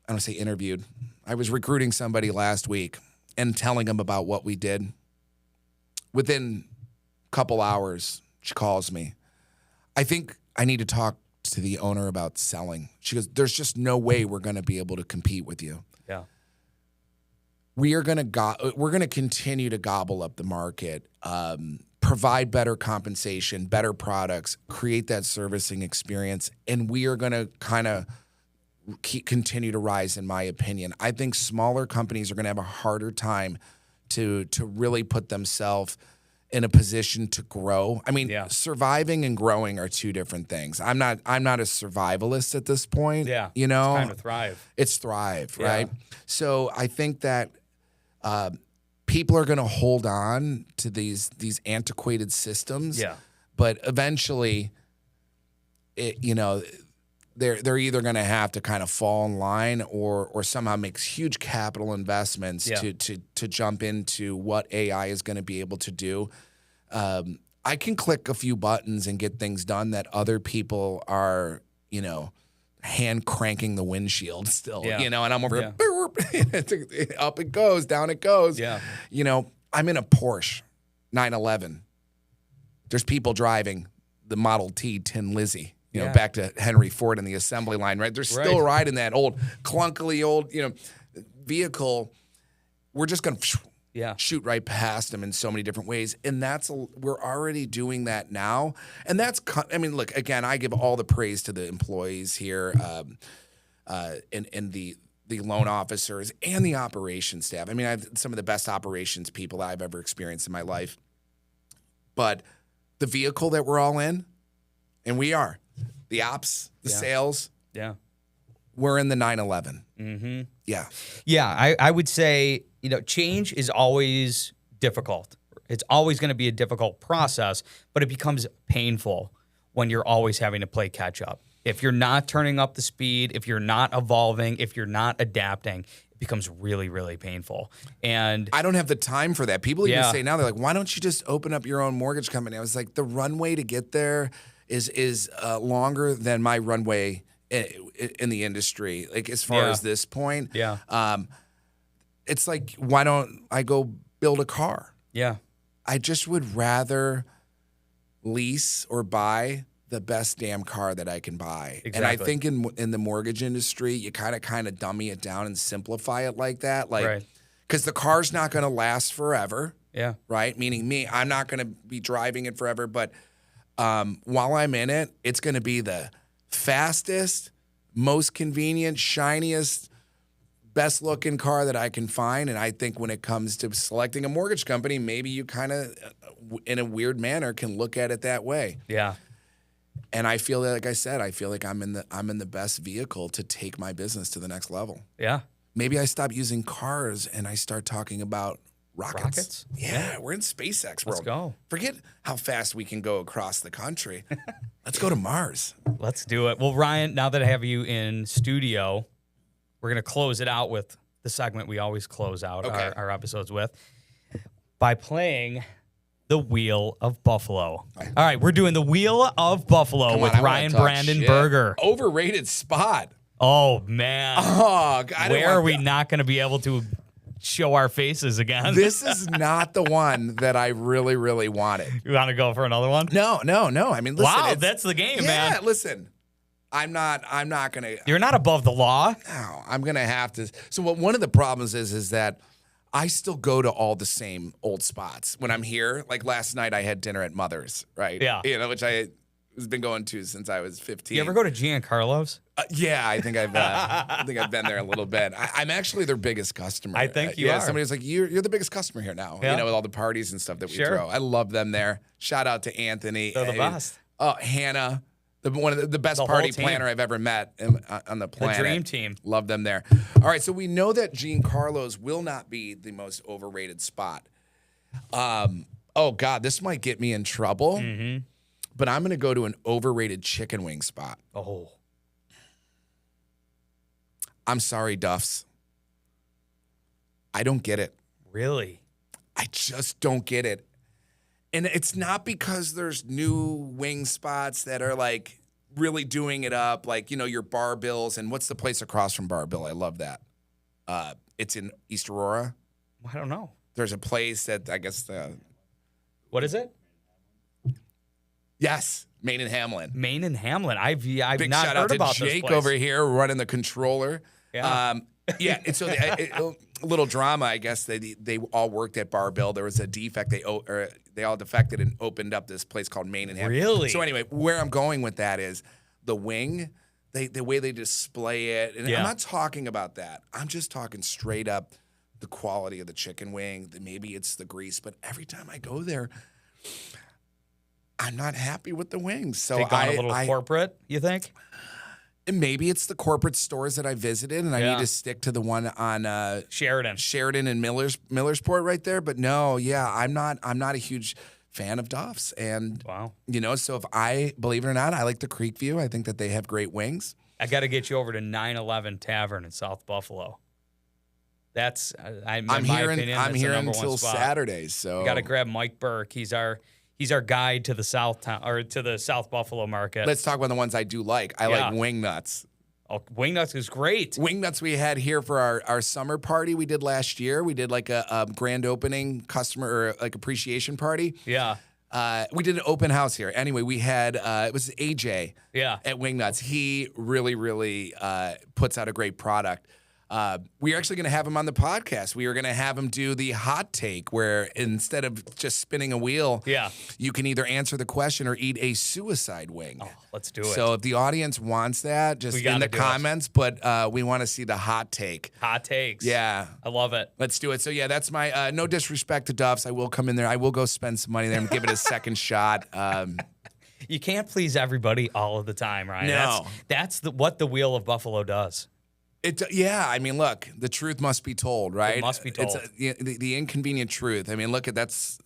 don't say interviewed. I was recruiting somebody last week and telling them about what we did. Within a couple hours, she calls me. I think I need to talk to the owner about selling. She goes, there's just no way we're going to be able to compete with you. Yeah. We're going to continue to gobble up the market, provide better compensation, better products, create that servicing experience, and we are going to kind of continue to rise, in my opinion. I think smaller companies are going to have a harder time to really put themselves in a position to grow. I mean, surviving and growing are two different things. I'm not a survivalist at this point. Yeah. You know, it's kind of thrive. It's thrive, right? So I think that people are going to hold on to these antiquated systems. Yeah. But eventually, they're either going to have to kind of fall in line or somehow make huge capital investments to jump into what AI is going to be able to do. I can click a few buttons and get things done that other people are, hand cranking the windshield still, and I'm over up it goes, down it goes. Yeah. I'm in a Porsche 911. There's people driving the Model T Tin Lizzie. Back to Henry Ford and the assembly line, right? They're still riding that old, clunkily old, vehicle. We're just going to shoot right past them in so many different ways. And we're already doing that now. And look, again, I give all the praise to the employees here and the loan officers and the operations staff. I mean, I have some of the best operations people that I've ever experienced in my life. But the vehicle that we're all in, and we are, the ops, the sales. Yeah. We're in the 911. Mm-hmm. Yeah. Yeah. I would say, change is always difficult. It's always going to be a difficult process, but it becomes painful when you're always having to play catch up. If you're not turning up the speed, if you're not evolving, if you're not adapting, it becomes really, really painful. And I don't have the time for that. People even say now, they're like, why don't you just open up your own mortgage company? I was like, the runway to get there is longer than my runway in the industry, like as far as this point. Yeah. It's like, why don't I go build a car. Yeah. I just would rather lease or buy the best damn car that I can buy. Exactly. And I think in the mortgage industry, you kind of dummy it down and simplify it like that. Like, Right. because the car's not going to last forever. Yeah. Right? Meaning me, I'm not going to be driving it forever. But while I'm in it, it's going to be the fastest, most convenient, shiniest, best looking car that I can find. And I think when it comes to selecting a mortgage company, maybe you kind of, in a weird manner, can look at it that way. Yeah. And I feel like I said, I feel like I'm in the best vehicle to take my business to the next level. Yeah. Maybe I stop using cars and I start talking about rockets. Rockets? Yeah, we're in SpaceX world. Let's go. Forget how fast we can go across the country. Let's go to Mars. Let's do it. Well, Ryan, now that I have you in studio, we're going to close it out with the segment we always close out our episodes with by playing the Wheel of Buffalo. All right, we're doing the Wheel of Buffalo with Ryan Brandenburger. Overrated spot. Oh, man. Oh, God. Where are we not going to be able to show our faces again? This is not the one that I really, really wanted. You want to go for another one? No. I mean, listen. Wow, that's the game, man. Yeah, listen. I'm not going to. You're not above the law. No, I'm going to have to. So one of the problems is that I still go to all the same old spots when I'm here. Like last night, I had dinner at Mother's, right? Yeah. You know, which I has been going to since I was 15. You ever go to Giancarlo's? Yeah, I think I've been there a little bit. I'm actually their biggest customer. I think you are. Somebody's like, you're the biggest customer here now. Yeah. You know, with all the parties and stuff that we Sure. throw. I love them there. Shout out to Anthony. They're the best. Hannah, one of the best The party whole team. planner I've ever met on the planet. The dream team. Love them there. All right, so we know that Giancarlo's will not be the most overrated spot. Oh God, this might get me in trouble. Mm-hmm. But I'm going to go to an overrated chicken wing spot. Oh. I'm sorry, Duffs. I don't get it. Really? I just don't get it. And it's not because there's new wing spots that are like really doing it up, like, you know, your Bar Bills. And what's the place across from Bar Bill? I love that. It's in East Aurora. I don't know. There's a place that I guess What is it? yes, Maine and Hamlin. Maine and Hamlin. I've Big not shout heard out to about Jake this place. over here running the controller. Yeah. Yeah. And so a little drama, I guess. They all worked at Bar Bill. There was a defect. They all defected and opened up this place called Maine and Hamlin. Really? So anyway, where I'm going with that is the wing. The way they display it. And Yeah. I'm not talking about that. I'm just talking straight up the quality of the chicken wing. Maybe it's the grease, but every time I go there, I'm not happy with the wings. So They've gone a little corporate, you think? maybe it's the corporate stores that I visited, and I Yeah. need to stick to the one on Sheridan and Millersport right there. But no, yeah, I'm not a huge fan of Duff's, and Wow. you know, so if I believe it or not, I like the Creek View. I think that they have great wings. I got to get you over to 911 Tavern in South Buffalo. That's I'm here until spot. Saturdays, so Got to grab Mike Burke. He's our guide to the to the South Buffalo market. let's talk about the ones I do like. I Yeah. like Wing Nuts. Oh, Wingnuts is great. Wing Nuts we had here for our summer party we did last year. We did like a grand opening customer or like appreciation party. Yeah. We did an open house here. Anyway, we had it was AJ Yeah. at Wing Nuts. He really puts out a great product. We're actually going to have him on the podcast. We are going to have him do the hot take where instead of just spinning a wheel, Yeah. you can either answer the question or eat a suicide wing. Oh, let's do it. So if the audience wants that, just We in gotta the do it. comments, but we want to see the hot take. Hot takes. Yeah. I love it. Let's do it. So, yeah, that's my no disrespect to Duff's. I will come in there. I will go spend some money there and give it a second shot. You can't please everybody all of the time, Ryan. No. That's what the Wheel of Buffalo does. Yeah, I mean, look, the truth must be told, right? It must be told. It's the inconvenient truth. I mean, look, that's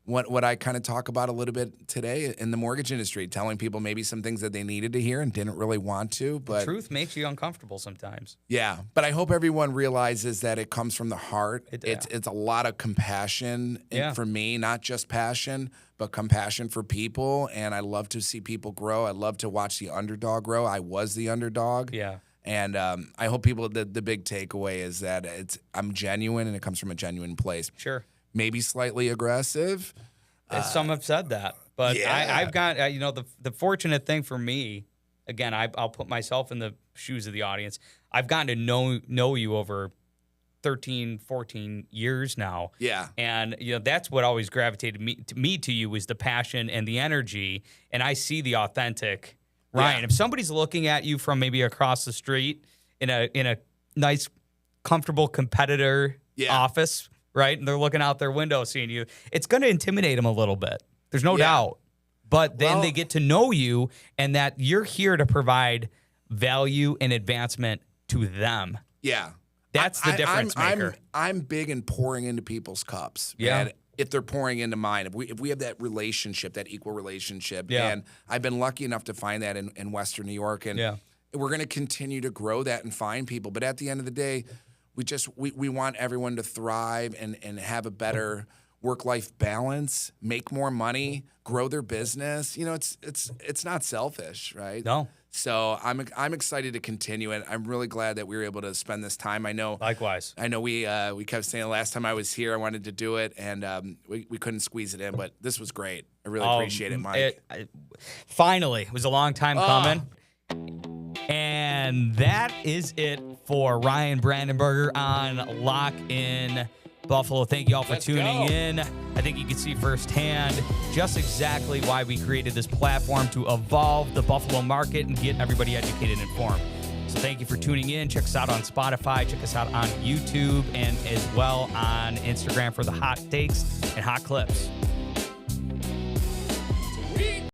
what I kind of talk about a little bit today in the mortgage industry, telling people maybe some things that they needed to hear and didn't really want to. But Truth makes you uncomfortable sometimes. yeah, but I hope everyone realizes that it comes from the heart. Yeah. It's a lot of compassion Yeah. for me, not just passion, but compassion for people. And I love to see people grow. I love to watch the underdog grow. I was the underdog. Yeah. And I hope people, the big takeaway is that I'm genuine and it comes from a genuine place. Sure. maybe slightly aggressive. Some have said that, but yeah. I've got the fortunate thing for me. Again, I'll put myself in the shoes of the audience. I've gotten to know you over 13, 14 years now. Yeah. And that's what always gravitated me to you is the passion and the energy. And I see the authentic Ryan. Yeah. If somebody's looking at you from maybe across the street in a nice, comfortable competitor office, right? And they're looking out their window seeing you, it's going to intimidate them a little bit. There's no doubt. But then they get to know you and that you're here to provide value and advancement to them. Yeah. That's the difference maker. I'm big in pouring into people's cups. Yeah. And if they're pouring into mine, if we have that relationship, that equal relationship, Yeah. and I've been lucky enough to find that in Western New York, and we're going to continue to grow that and find people. But at the end of the day, we want everyone to thrive and have a better work-life balance, make more money, grow their business. It's not selfish, right? No. So I'm excited to continue it. I'm really glad that we were able to spend this time. I know. Likewise. I know we kept saying the last time I was here I wanted to do it, and we couldn't squeeze it in, but this was great. I really appreciate it, Mike. Finally, it was a long time coming. And that is it for Ryan Brandenburger on Lock in Buffalo. Thank you all for tuning in. I think you can see firsthand just exactly why we created this platform to evolve the Buffalo market and get everybody educated and informed. So thank you for tuning in. Check us out on Spotify. Check us out on YouTube and as well on Instagram for the hot takes and hot clips.